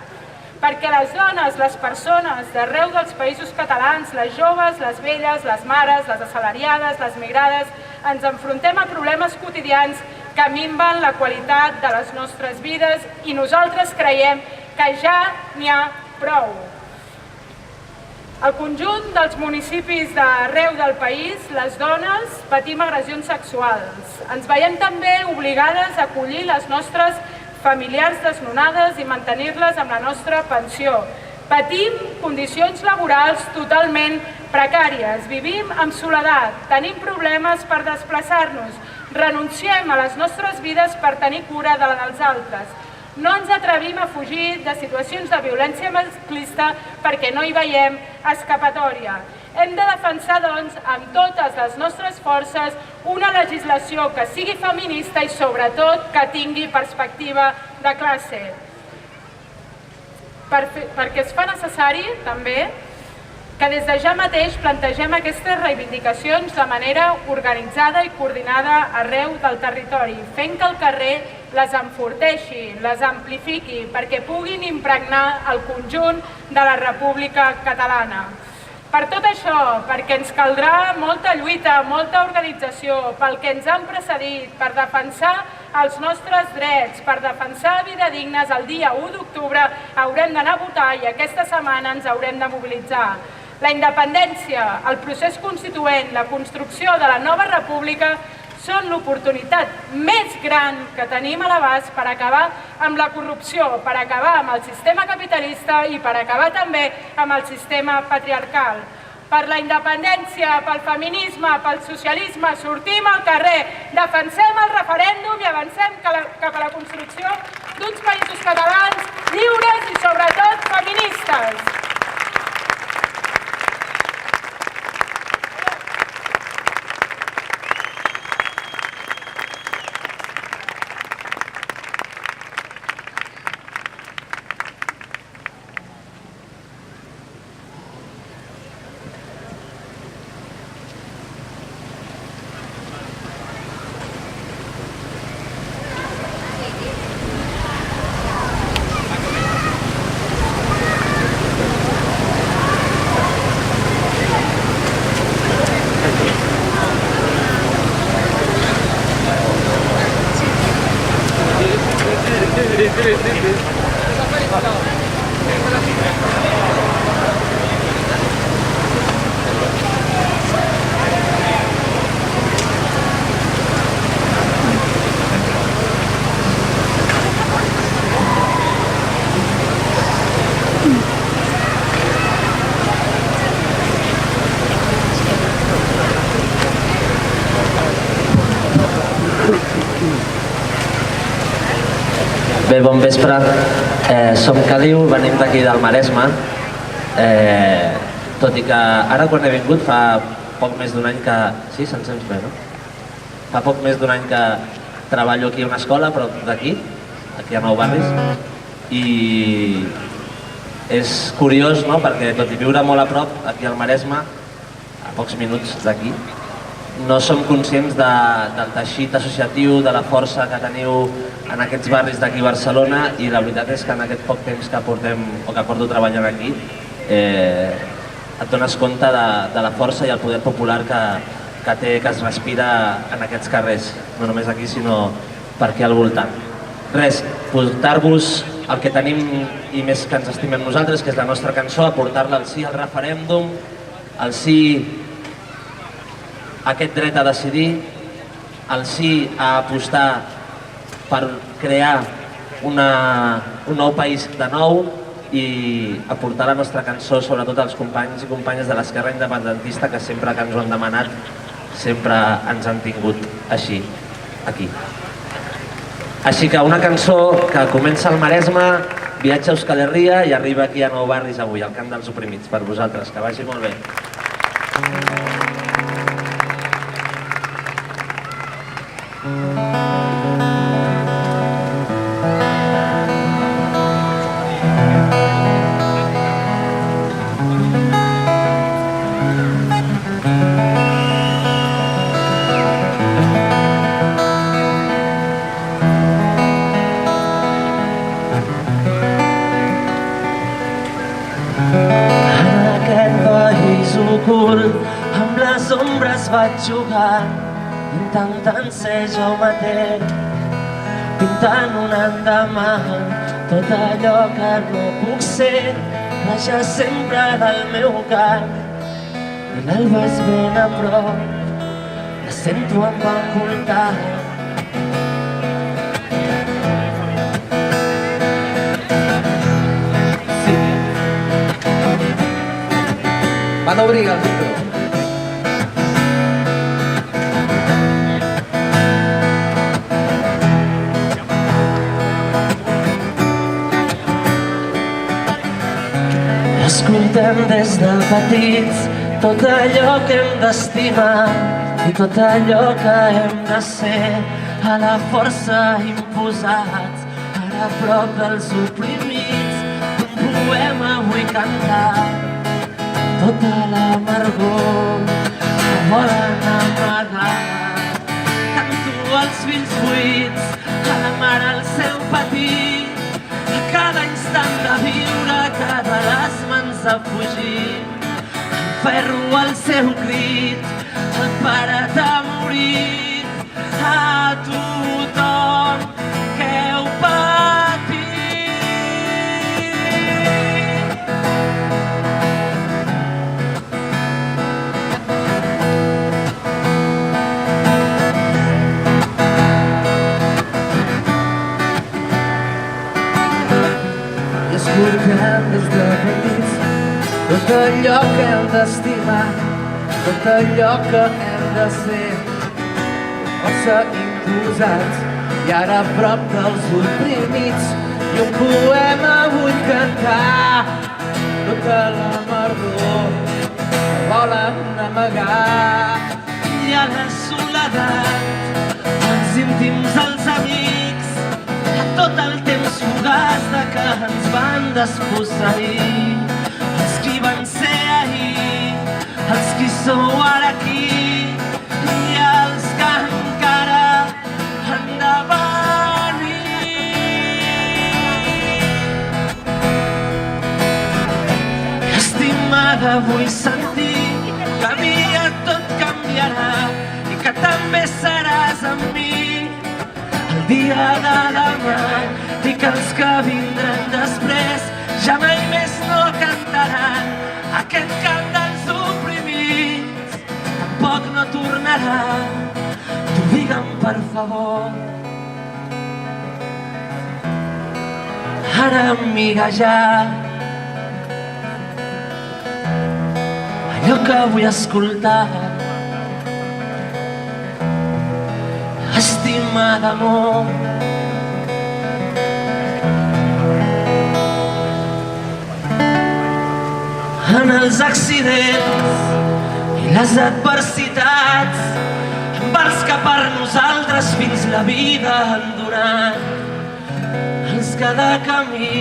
Perquè les dones, les persones d'arreu dels països catalans, les joves, les velles, les mares, les assalariades, les migrades, ens enfrontem a problemes quotidians que minven la qualitat de les nostres vides i nosaltres creiem que ja n'hi ha prou. Al conjunt dels municipis d'arreu del país, les dones patim agressions sexuals. Ens veiem també obligades a acollir les nostres familiars desnonades i mantenir-les amb la nostra pensió. Patim condicions laborals totalment precàries, vivim amb soledat, tenim problemes per desplaçar-nos, renunciem a les nostres vides per tenir cura de la dels altres. No ens atrevim a fugir de situacions de violència masclista perquè no hi veiem escapatòria. Hem de defensar, doncs, amb totes les nostres forces una legislació que sigui feminista i, sobretot, que tingui perspectiva de classe. Perquè es fa necessari, també, que des de ja mateix plantegem aquestes reivindicacions de manera organitzada i coordinada arreu del territori, fent que el carrer les enforteixi, les amplifiqui, perquè puguin impregnar el conjunt de la República Catalana. Per tot això, perquè ens caldrà molta lluita, molta organització, pel que ens han precedit, per defensar els nostres drets, per defensar vida dignes, el dia 1 d'octubre haurem d'anar a votar i aquesta setmana ens haurem de mobilitzar. La independència, el procés constituent, la construcció de la nova república són l'oportunitat més gran que tenim a l'abast per acabar amb la corrupció, per acabar amb el sistema capitalista i per acabar també amb el sistema patriarcal. per la independència, pel feminisme, pel socialisme, sortim al carrer, defensem el referèndum i avancem cap a la construcció d'uns països catalans lliures i sobretot feministes. Bé, bon vespre. Som Caliu, venim d'aquí del Maresme. Tot i que ara quan he vingut fa poc més d'un any que... Sí, se'n sents bé, no? Fa poc més d'un any que treballo aquí a una escola, però d'aquí, aquí a Nou Barris. I és curiós, no?, perquè tot i viure molt a prop, aquí al Maresme, a pocs minuts d'aquí, no som conscients del teixit associatiu, de la força que teniu en aquests barris d'aquí a Barcelona, i la veritat és que en aquest poc temps que portem o que porto treballant aquí et dones compte de la força i el poder popular que té, que es respira en aquests carrers, no només aquí sinó per aquí al voltant. Res, portar-vos el que tenim i més que ens estimem nosaltres, que és la nostra cançó, aportar-la al sí al referèndum, al sí a aquest dret a decidir, al sí a apostar per crear un nou país de nou i aportar la nostra cançó sobretot als companys i companyes de l'esquerra independentista que sempre que ens ho han demanat sempre ens han tingut així, aquí. Així que una cançó que comença al Maresme, viatja a Euskal Herria i arriba aquí a Nou Barris avui, al Camp dels Oprimits, per vosaltres, que vagi molt bé. Amb les ombres vaig jugar, intentant ser jo mateix, pintant un endemà, tot allò que no puc ser, deixar sempre del meu cap. I l'alba és ben a prop, la sento amb envoltar. Van obrir el micro. Escoltem des de petits tot allò que hem d'estimar i tot allò que hem de ser, a la força imposats, ara a prop dels oprimits, un poema vull cantar. Tota l'amargor que volen amagar. Canto als fills buits, a la mare al seu petit, a cada instant de viure, a cada les mans a fugir. El ferro al seu crit, el pare t'ha morit, a tothom que heu patit. Escoltem des de petits tot allò que hem d'estimar, tot allò que hem de ser, força imposats i ara a prop dels oprimits, i un poema vull cantar, tota la merdor que volen amagar. I a la soledat, els íntims, els amics, a tot el temps fugaç de que ens van desposseir, els qui van ser ahir, els qui sou ara aquí i els que encara han de venir. Estimada, vull sentir que aviat tot canviarà i que també seràs amb mi el dia de demà, i que els que vindran després ja mai més no cantaran aquest cant dels oprimits, tampoc no tornarà. T'ho digue'm, per favor. Ara mira ja allò que vull escoltar, estimada amor. En els accidents i les adversitats, amb els que per nosaltres fins la vida han donat, els que de camí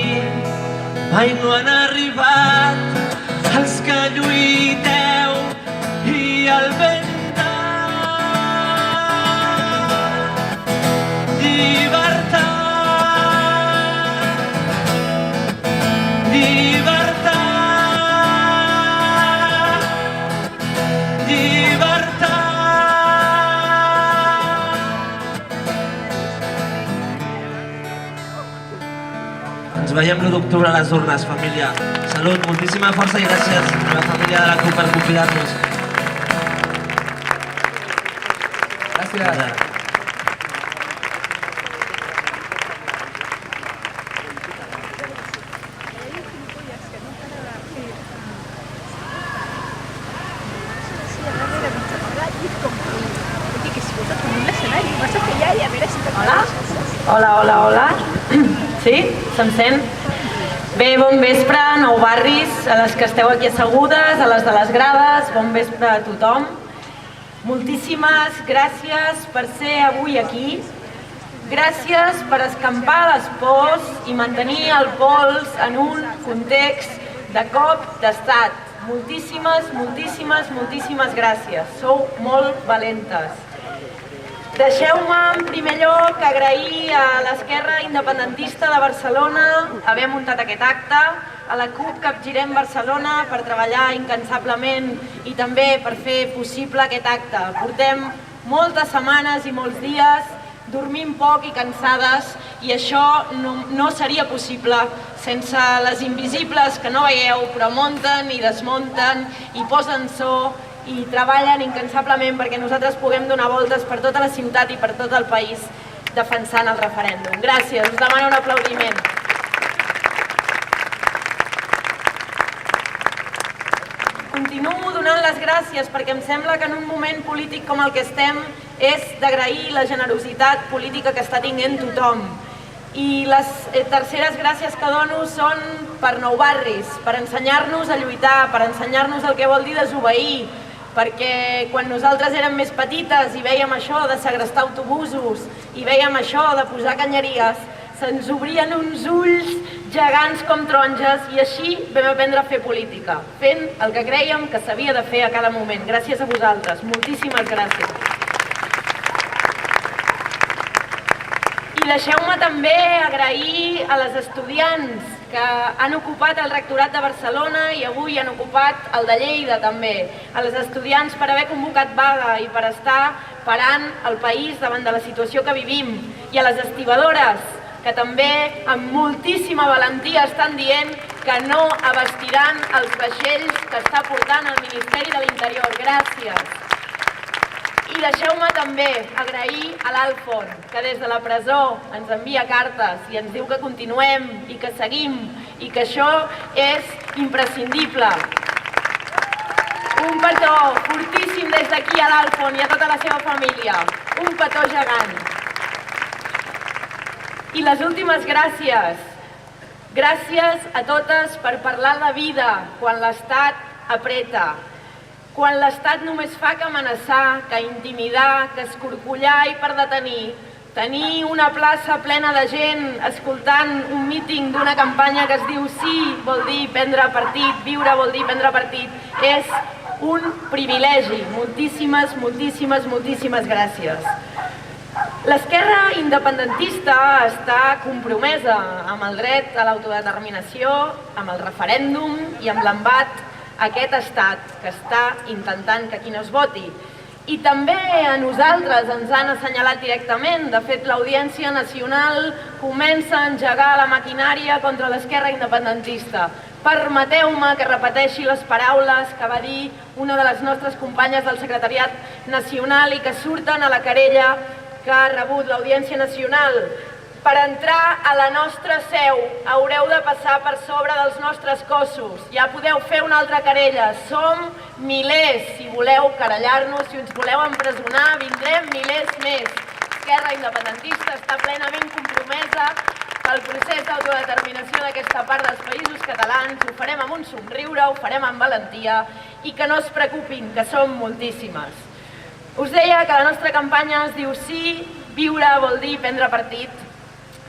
mai no han arribat, els que lluiteu i el vent. Ens veiem l'1 d'octubre a les urnes, família. Salut, moltíssima força i gràcies a la família de la CUP per convidar-nos. Gràcies. Hola, hola, hola. Sí? Se'm sent? Bé, bon vespre, Nou Barris, a les que esteu aquí assegudes, a les de les grades, bon vespre a tothom. Moltíssimes gràcies per ser avui aquí. Gràcies per escampar les pors i mantenir el pols en un context de cop d'estat. Moltíssimes, moltíssimes, moltíssimes gràcies. Sou molt valentes. Deixeu-me, en primer lloc, agrair a l'Esquerra Independentista de Barcelona haver muntat aquest acte, a la CUP Capgirem Barcelona per treballar incansablement i també per fer possible aquest acte. Portem moltes setmanes i molts dies dormint poc i cansades i això no seria possible sense les invisibles que no veieu però munten i desmunten i posen so i treballen incansablement perquè nosaltres puguem donar voltes per tota la ciutat i per tot el país defensant el referèndum. Gràcies, us demano un aplaudiment. Continuo donant les gràcies perquè em sembla que en un moment polític com el que estem és d'agrair la generositat política que està tinguent tothom. I les terceres gràcies que dono són per Nou Barris, per ensenyar-nos a lluitar, per ensenyar-nos el que vol dir desobeir, perquè quan nosaltres érem més petites i vèiem això de segrestar autobusos i vèiem això de posar canyeries, se'ns obrien uns ulls gegants com taronges i així vam aprendre a fer política, fent el que crèiem que s'havia de fer a cada moment. Gràcies a vosaltres, moltíssimes gràcies. I deixeu-me també agrair a les estudiants que han ocupat el Rectorat de Barcelona i avui han ocupat el de Lleida també. A les estudiants per haver convocat vaga i per estar parant el país davant de la situació que vivim. I a les estibadores que també amb moltíssima valentia estan dient que no abastiran els vaixells que està portant el Ministeri de l'Interior. Gràcies. I deixeu-me també agrair a l'Alfon, que des de la presó ens envia cartes i ens diu que continuem i que seguim i que això és imprescindible. Un petó fortíssim des d'aquí a l'Alfon i a tota la seva família. Un petó gegant. I les últimes gràcies. Gràcies a totes per parlar de vida quan l'Estat apreta. Quan l'Estat només fa que amenaçar, que intimidar, que escorcollar i per detenir. Tenir una plaça plena de gent escoltant un míting d'una campanya que es diu sí vol dir prendre partit, viure vol dir prendre partit, és un privilegi. Moltíssimes, moltíssimes, moltíssimes gràcies. L'esquerra independentista està compromesa amb el dret a l'autodeterminació, amb el referèndum i amb l'embat a aquest estat que està intentant que aquí no es voti. I també a nosaltres ens han assenyalat directament. De fet, l'Audiència Nacional comença a engegar la maquinària contra l'esquerra independentista. Permeteu-me que repeteixi les paraules que va dir una de les nostres companyes del Secretariat Nacional i que surten a la querella que ha rebut l'Audiència Nacional. Per entrar a la nostra seu haureu de passar per sobre dels nostres cossos. Ja podeu fer una altra querella. Som milers. Si voleu querellar-nos, si ens voleu empresonar, vindrem milers més. L'esquerra independentista està plenament compromesa pel procés d'autodeterminació d'aquesta part dels països catalans. Ho farem amb un somriure, ho farem amb valentia i que no es preocupin, que som moltíssimes. Us deia que la nostra campanya es diu sí, viure vol dir prendre partit.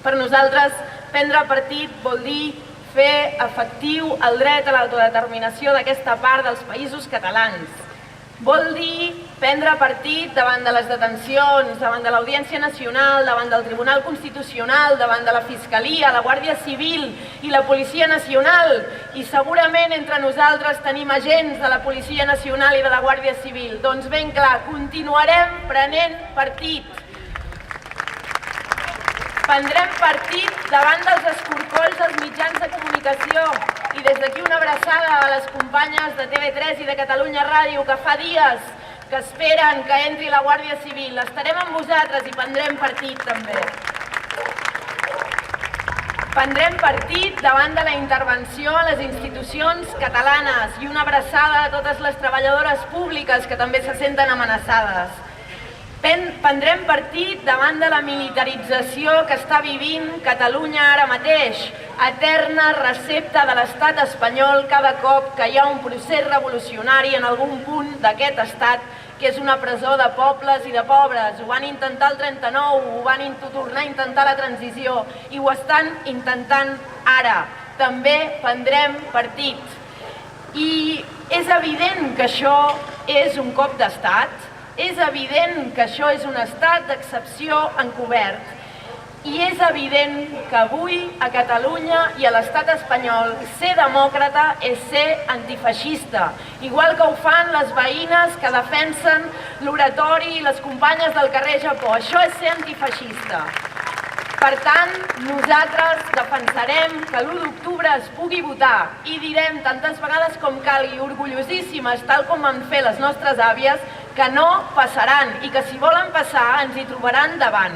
Per nosaltres, prendre partit vol dir fer efectiu el dret a l'autodeterminació d'aquesta part dels països catalans. Vol dir prendre partit davant de les detencions, davant de l'Audiència Nacional, davant del Tribunal Constitucional, davant de la Fiscalia, la Guàrdia Civil i la Policia Nacional. I segurament entre nosaltres tenim agents de la Policia Nacional i de la Guàrdia Civil. Doncs ben clar, continuarem prenent partit. Prendrem partit davant dels escorcolls dels mitjans de comunicació i des d'aquí una abraçada a les companyes de TV3 i de Catalunya Ràdio que fa dies que esperen que entri la Guàrdia Civil. Estarem amb vosaltres i prendrem partit també. Prendrem partit davant de la intervenció a les institucions catalanes i una abraçada a totes les treballadores públiques que també se senten amenaçades. Prendrem partit davant de la militarització que està vivint Catalunya ara mateix, eterna recepta de l'estat espanyol cada cop que hi ha un procés revolucionari en algun punt d'aquest estat, que és una presó de pobles i de pobres. Ho van intentar el 39, ho van tornar a intentar la transició i ho estan intentant ara. També prendrem partit. I és evident que això és un cop d'estat. És evident que això és un estat d'excepció encobert i és evident que avui a Catalunya i a l'estat espanyol ser demòcrata és ser antifeixista, igual que ho fan les veïnes que defensen l'oratori i les companyes del carrer Japó. Això és ser antifeixista. Per tant, nosaltres defensarem que l'1 d'octubre es pugui votar i direm tantes vegades com calgui, orgullosíssimes, tal com van fer les nostres àvies, que no passaran i que si volen passar ens hi trobaran davant.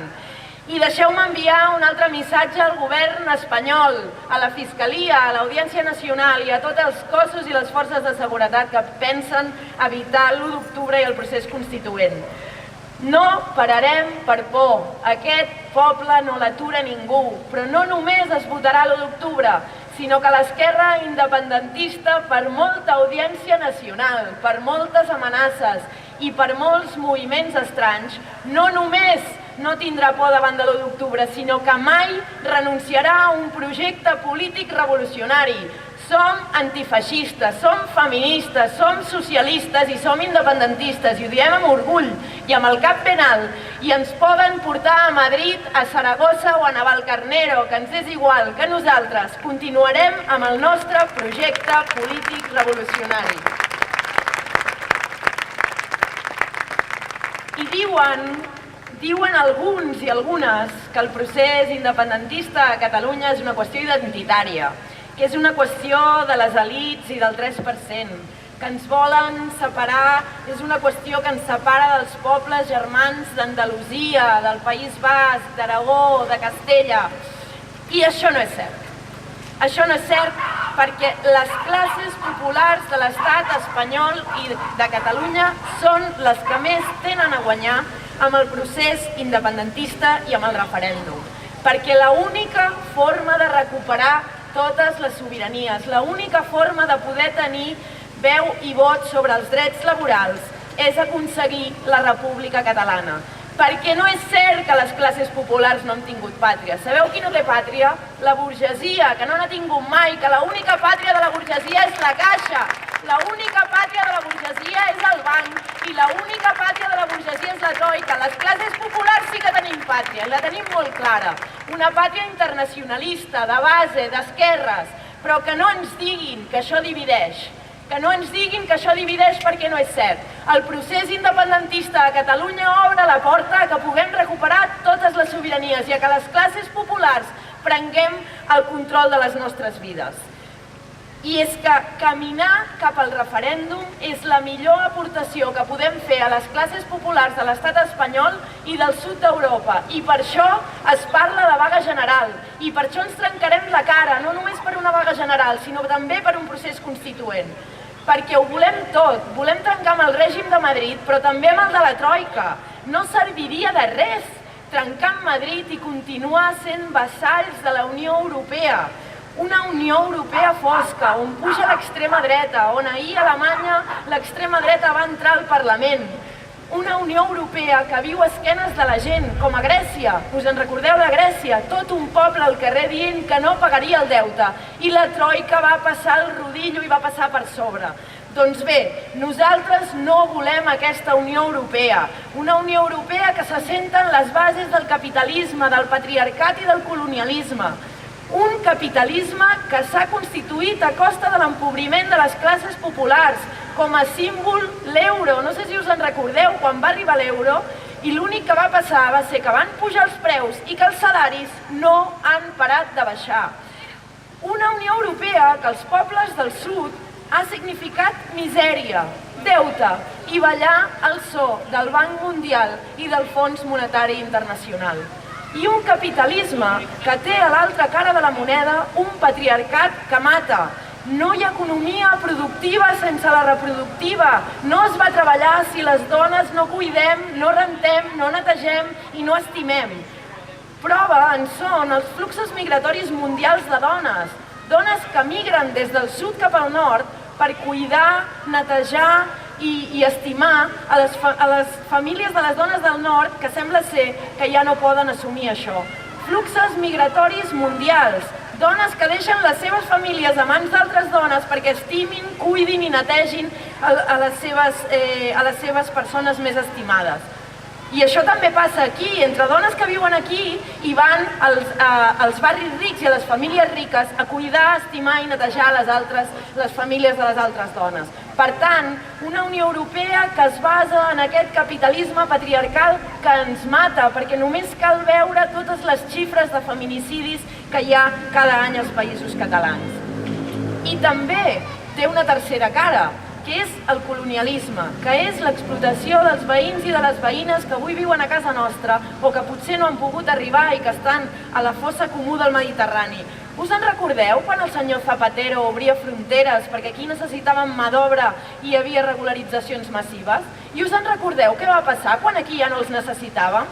I deixeu-me enviar un altre missatge al govern espanyol, a la Fiscalia, a l'Audiència Nacional i a tots els cossos i les forces de seguretat que pensen evitar l'1 d'octubre i el procés constituent. No pararem per por. Aquest poble no l'atura ningú, però no només es votarà l'1 d'octubre, sinó que l'esquerra independentista, per molta audiència nacional, per moltes amenaces i per molts moviments estranys, no només no tindrà por davant de l'1 d'octubre, sinó que mai renunciarà a un projecte polític revolucionari. Som antifeixistes, som feministes, som socialistes i som independentistes, i ho diem amb orgull i amb el cap ben alt, i ens poden portar a Madrid, a Saragossa o a Navalcarnero, que ens és igual, que nosaltres continuarem amb el nostre projecte polític revolucionari. I diuen alguns i algunes que el procés independentista a Catalunya és una qüestió identitària, que és una qüestió de les elits i del 3%, que ens volen separar, és una qüestió que ens separa dels pobles germans d'Andalusia, del País Basc, d'Aragó, de Castella. I això no és cert. Això no és cert perquè les classes populars de l'estat espanyol i de Catalunya són les que més tenen a guanyar amb el procés independentista i amb el referèndum. Perquè l'única forma de recuperar totes les sobiranies, l'única forma de poder tenir veu i vot sobre els drets laborals és aconseguir la República Catalana. Perquè no és cert que les classes populars no han tingut pàtria. Sabeu qui no té pàtria? La burgesia, que no n'ha tingut mai, que l'única pàtria de la burgesia és la caixa, l'única pàtria de la burgesia és el banc i l'única pàtria de la burgesia és la troika. Les classes populars sí que tenim pàtria, i la tenim molt clara. Una pàtria internacionalista, de base, d'esquerres, però que no ens diguin que això divideix. Que no ens diguin que això divideix perquè no és cert. El procés independentista a Catalunya obre la porta a que puguem recuperar totes les sobiranies i a que les classes populars prenguem el control de les nostres vides. I és que caminar cap al referèndum és la millor aportació que podem fer a les classes populars de l'estat espanyol i del sud d'Europa. I per això es parla de vaga general. I per això ens trencarem la cara, no només per una vaga general, sinó també per un procés constituent. Perquè ho volem tot, volem trencar amb el règim de Madrid, però també amb el de la troika. No serviria de res trencar amb Madrid i continuar sent vassalls de la Unió Europea. Una Unió Europea fosca, on puja l'extrema dreta, on ahir a Alemanya l'extrema dreta va entrar al Parlament. Una Unió Europea que viu a esquenes de la gent, com a Grècia. Us en recordeu de Grècia? Tot un poble al carrer dient que no pagaria el deute. I la troika va passar el rodillo i va passar per sobre. Doncs bé, nosaltres no volem aquesta Unió Europea. Una Unió Europea que s'assenta en les bases del capitalisme, del patriarcat i del colonialisme. Un capitalisme que s'ha constituït a costa de l'empobriment de les classes populars, com a símbol l'euro. No sé si us en recordeu, quan va arribar l'euro, i l'únic que va passar va ser que van pujar els preus i que els salaris no han parat de baixar. Una Unió Europea que als pobles del sud ha significat misèria, deute i ballar al so del Banc Mundial i del Fons Monetari Internacional. I un capitalisme que té a l'altra cara de la moneda un patriarcat que mata. No hi ha economia productiva sense la reproductiva. No es va treballar si les dones no cuidem, no rentem, no netegem i no estimem. Prova en són els fluxos migratoris mundials de dones. Dones que migren des del sud cap al nord per cuidar, netejar i estimar a les famílies de les dones del nord que sembla ser que ja no poden assumir això. Fluxos migratoris mundials, dones que deixen les seves famílies a mans d'altres dones perquè estimin, cuidin i netegin a les seves persones més estimades. I això també passa aquí, entre dones que viuen aquí i van als barris rics i a les famílies riques a cuidar, estimar i netejar les famílies de les altres dones. Per tant, una Unió Europea que es basa en aquest capitalisme patriarcal que ens mata, perquè només cal veure totes les xifres de feminicidis que hi ha cada any als països catalans. I també té una tercera cara, que és el colonialisme, que és l'explotació dels veïns i de les veïnes que avui viuen a casa nostra o que potser no han pogut arribar i que estan a la fossa comú del Mediterrani. Us en recordeu quan el senyor Zapatero obria fronteres perquè aquí necessitaven mà d'obra i hi havia regularitzacions massives? I us en recordeu què va passar quan aquí ja no els necessitàvem?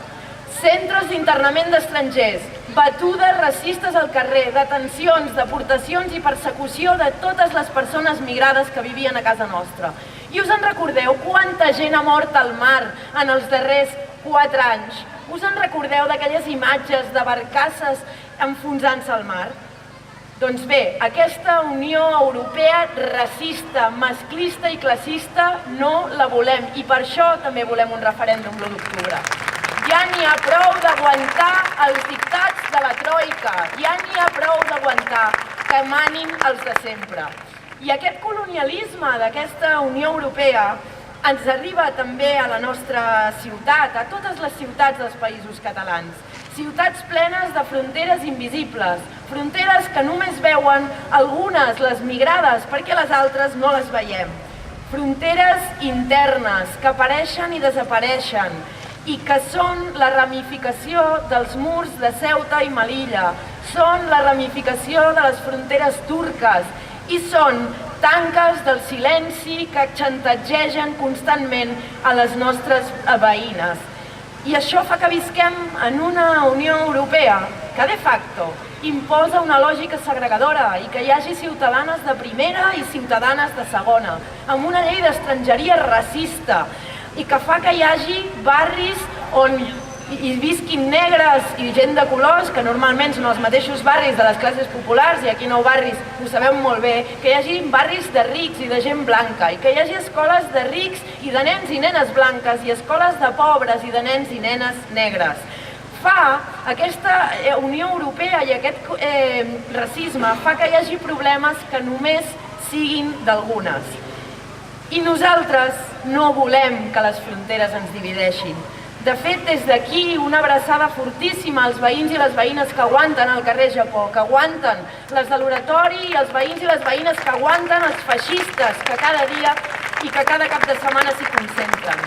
Centres d'internament d'estrangers, batudes racistes al carrer, detencions, deportacions i persecució de totes les persones migrades que vivien a casa nostra. I us en recordeu quanta gent ha mort al mar en els darrers 4 anys? Us en recordeu d'aquelles imatges de barcasses enfonsant-se al mar? Doncs bé, aquesta Unió Europea racista, masclista i classista no la volem i per això també volem un referèndum l'1 d'octubre. Ja n'hi ha prou d'aguantar els dictats de la troika, ja n'hi ha prou d'aguantar que manin els de sempre. I aquest colonialisme d'aquesta Unió Europea ens arriba també a la nostra ciutat, a totes les ciutats dels països catalans. Ciutats plenes de fronteres invisibles, fronteres que només veuen algunes, les migrades, perquè les altres no les veiem. Fronteres internes que apareixen i desapareixen, i que són la ramificació dels murs de Ceuta i Melilla. són la ramificació de les fronteres turques i són tanques del silenci que xantatgegen constantment a les nostres veïnes. I això fa que visquem en una Unió Europea que de facto imposa una lògica segregadora i que hi hagi ciutadanes de primera i ciutadanes de segona, amb una llei d'estrangeria racista i que fa que hi hagi barris on hi visquin negres i gent de colors, que normalment són els mateixos barris de les classes populars, i aquí a Nou Barris ho sabem molt bé, que hi hagi barris de rics i de gent blanca, i que hi hagi escoles de rics i de nens i nenes blanques, i escoles de pobres i de nens i nenes negres. Aquesta Unió Europea i aquest racisme fa que hi hagi problemes que només siguin d'algunes. I nosaltres no volem que les fronteres ens divideixin. De fet, des d'aquí, una abraçada fortíssima als veïns i les veïnes que aguanten al carrer Japó, que aguanten les de l'oratori i els veïns i les veïnes que aguanten els feixistes que cada dia i que cada cap de setmana s'hi concentren.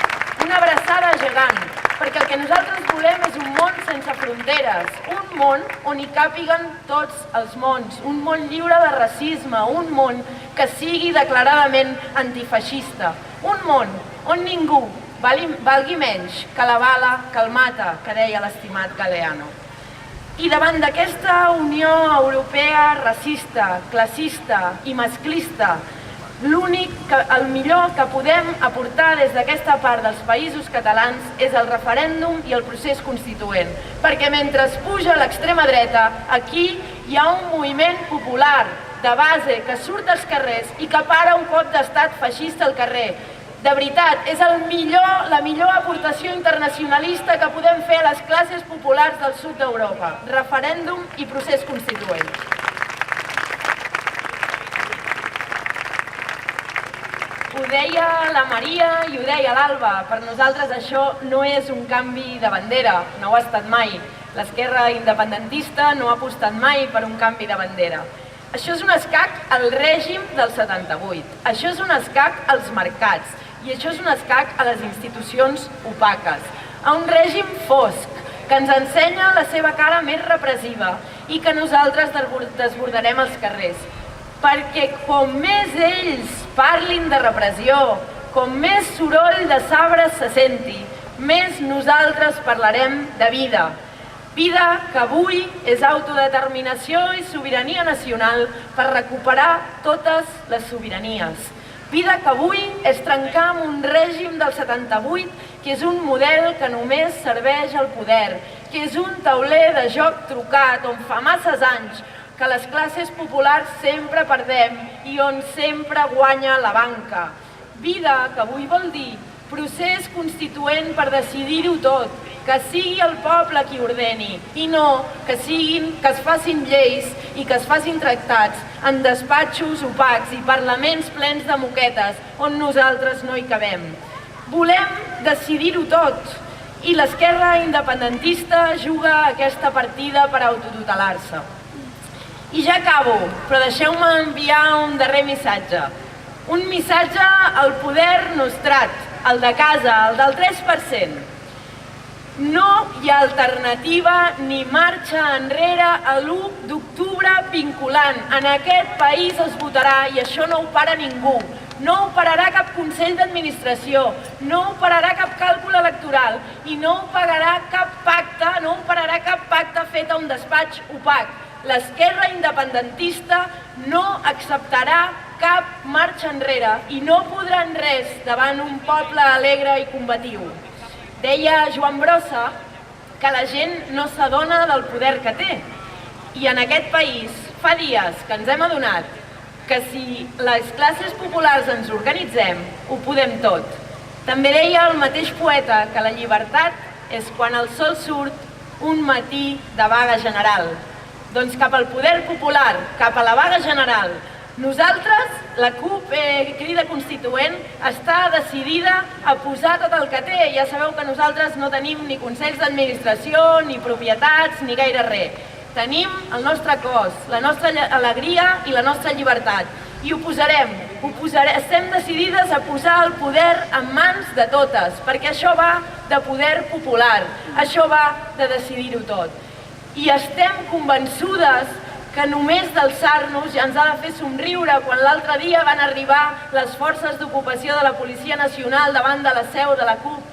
Una abraçada gegant, perquè el que nosaltres volem és un món sense fronteres, un món on hi càpiguen tots els mons, un món lliure de racisme, un món que sigui declaradament antifeixista, un món on ningú valgui menys que la bala que el mata, que deia l'estimat Galeano. I davant d'aquesta Unió Europea racista, classista i masclista, el millor que podem aportar des d'aquesta part dels països catalans és el referèndum i el procés constituent, perquè mentre es puja l'extrema dreta, aquí hi ha un moviment popular de base que surt als carrers i que para un cop d'estat feixista al carrer. De veritat, és la millor aportació internacionalista que podem fer a les classes populars del sud d'Europa. Referèndum i procés constituent. Ho deia la Maria i ho deia l'Alba. Per nosaltres això no és un canvi de bandera, no ho ha estat mai. L'esquerra independentista no ha apostat mai per un canvi de bandera. Això és un escac al règim del 78. Això és un escac als mercats. I això és un escac a les institucions opaques, a un règim fosc que ens ensenya la seva cara més repressiva i que nosaltres desbordarem els carrers. Perquè com més ells parlin de repressió, com més soroll de sabres se senti, més nosaltres parlarem de vida. Vida que avui és autodeterminació i sobirania nacional per recuperar totes les sobiranies. Vida que avui és trencar amb un règim del 78 que és un model que només serveix al poder, que és un tauler de joc trucat on fa masses anys que les classes populars sempre perdem i on sempre guanya la banca. Vida que avui vol dir procés constituent per decidir-ho tot, que sigui el poble qui ordeni i no que es facin lleis i que es facin tractats en despatxos opacs i parlaments plens de moquetes on nosaltres no hi cabem. Volem decidir-ho tot i l'esquerra independentista juga aquesta partida per autotutelar-se. I ja acabo, però deixeu-me enviar un darrer missatge. Un missatge al poder nostrat, el de casa, el del 3%. No hi ha alternativa ni marxa enrere a l'1 d'octubre vinculant. En aquest país es votarà i això no ho para ningú. No ho pararà cap Consell d'Administració, no ho pararà cap càlcul electoral i no ho pararà cap pacte fet a un despatx opac. L'esquerra independentista no acceptarà cap marxa enrere i no podran res davant un poble alegre i combatiu. Deia Joan Brossa que la gent no s'adona del poder que té. I en aquest país fa dies que ens hem adonat que si les classes populars ens organitzem, ho podem tot. També deia el mateix poeta que la llibertat és quan el sol surt un matí de vaga general. Doncs cap al poder popular, cap a la vaga general, nosaltres, la CUP Crida Constituent, està decidida a posar tot el que té. Ja sabeu que nosaltres no tenim ni consells d'administració, ni propietats, ni gaire res. Tenim el nostre cos, la nostra alegria i la nostra llibertat. I ho posarem. Estem decidides a posar el poder en mans de totes, perquè això va de poder popular, això va de decidir-ho tot. I estem convençudes que només d'alçar-nos ja ens ha de fer somriure quan l'altre dia van arribar les forces d'ocupació de la Policia Nacional davant de la seu de la CUP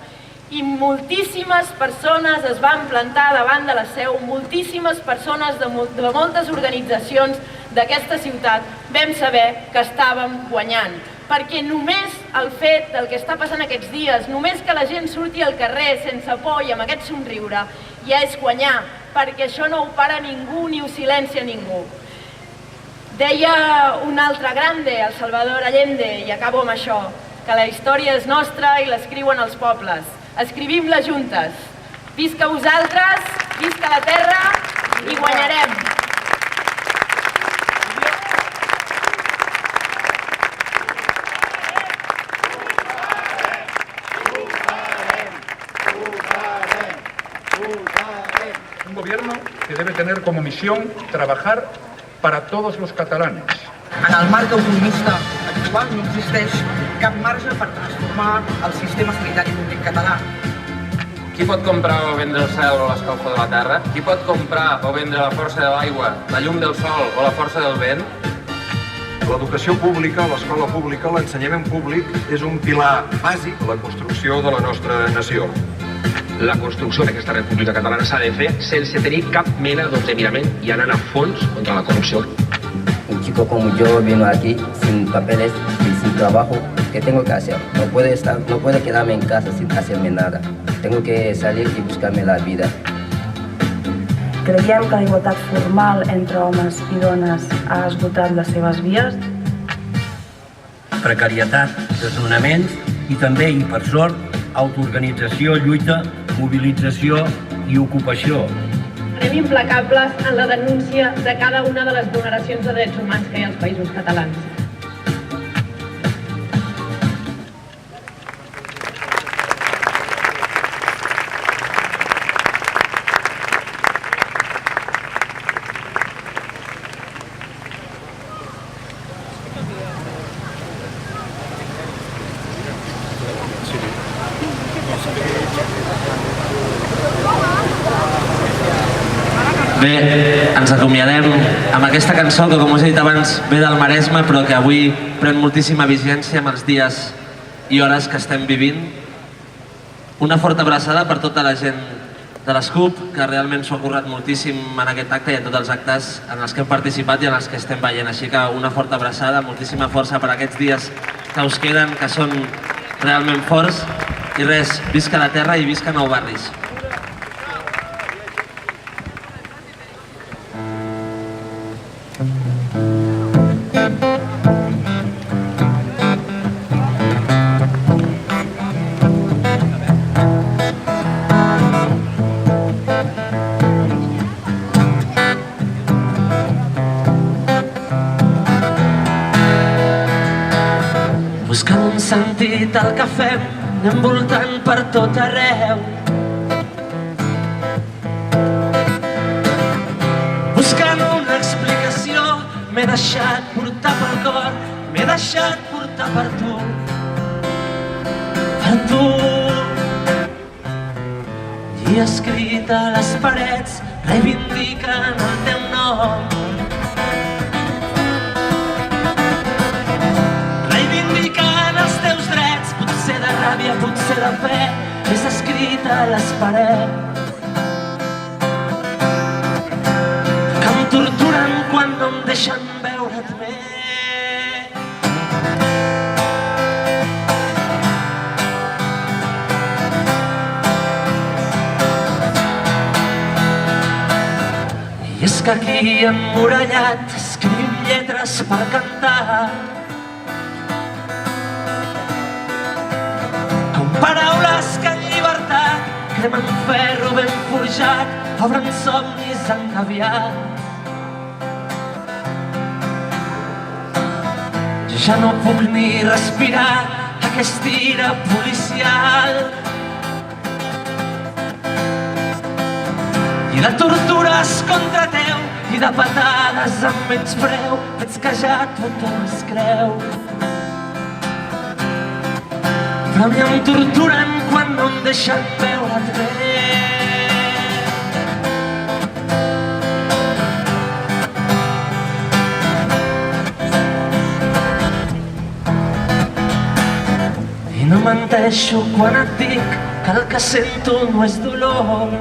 i moltíssimes persones es van plantar davant de la seu, moltíssimes persones de moltes organitzacions d'aquesta ciutat vam saber que estàvem guanyant. Perquè només el fet del que està passant aquests dies, només que la gent surti al carrer sense por i amb aquest somriure, ja és guanyar, perquè això no ho para ningú ni ho silencia ningú. Deia un altre grande, el Salvador Allende, i acabo amb això, que la història és nostra i l'escriuen els pobles. Escrivim-la juntes. Visca vosaltres, visca la terra i guanyarem! Un gobierno que debe tener como misión trabajar para todos los catalanes. En el marc autonomista actual no existeix cap marge per transformar el sistema sanitari públic català. Qui pot comprar o vendre el cel o l'escalfor de la terra? Qui pot comprar o vendre la força de l'aigua, la llum del sol o la força del vent? L'educació pública, l'escola pública, l'ensenyament públic és un pilar bàsic de la construcció de la nostra nació. La construcció d'aquesta república catalana s'ha de fer sense tenir cap mena d'endemirament i anant a fons contra la corrupció. Un chico como yo vino aquí sin papeles y sin trabajo, ¿qué tengo que hacer? No puedo quedarme en casa sin hacerme nada. Tengo que salir y buscarme la vida. Creiem que la igualtat formal entre homes i dones ha esgotat les seves vies. Precarietat, desnonaments i també, i per sort, autoorganització, lluita, mobilització i ocupació. Serem implacables en la denúncia de cada una de les vulneracions de drets humans que hi ha als països catalans. Bé, ens acomiadem amb aquesta cançó que, com us he dit abans, ve del Maresme, però que avui pren moltíssima vigència amb els dies i hores que estem vivint. Una forta abraçada per tota la gent de les CUP, que realment s'ho ha currat moltíssim en aquest acte i en tots els actes en els que hem participat i en els que estem veient. Així que una forta abraçada, moltíssima força per aquests dies que us queden, que són realment forts. I res, visca la terra i visca Nou Barris. Buscant un sentit al que fem, anem voltant per tot arreu. Buscant una explicació, m'he deixat portar pel cor, m'he deixat portar per tu. Per tu. I escrit a les parets, reivindiquen el teu nom. Reivindicant els teus drets, potser de ràbia, potser de fe, és escrit a les parets. Que em torturen quan no em deixen veure't més. I és que aquí emmurallat escrivim lletres per cantar. Com paraules que en llibertat cremen ferro ben forjat, obren somnis engaviats. Jo ja no puc ni respirar aquesta ira policial. I de tortures contra teu i de patades amb menyspreu, fets que ja tothom es creu. Però a mi em torturen quan no em deixen veure't bé. no menteixo quan et dic que el que sento no és dolor.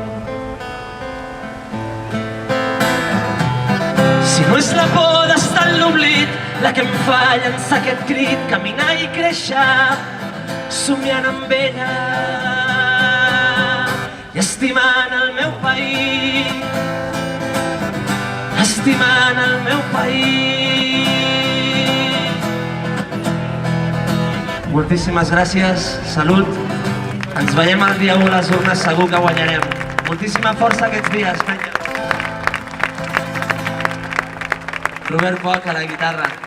Si no és la por d'estar en l'oblit la que em fa llançar aquest crit, caminar i créixer, somiant amb ella i estimant el meu país, estimant el meu país. Moltíssimes gràcies, salut. Ens veiem el dia 1 a les urnes, segur que guanyarem. Moltíssima força aquests dies, penya. Robert Poch a la guitarra.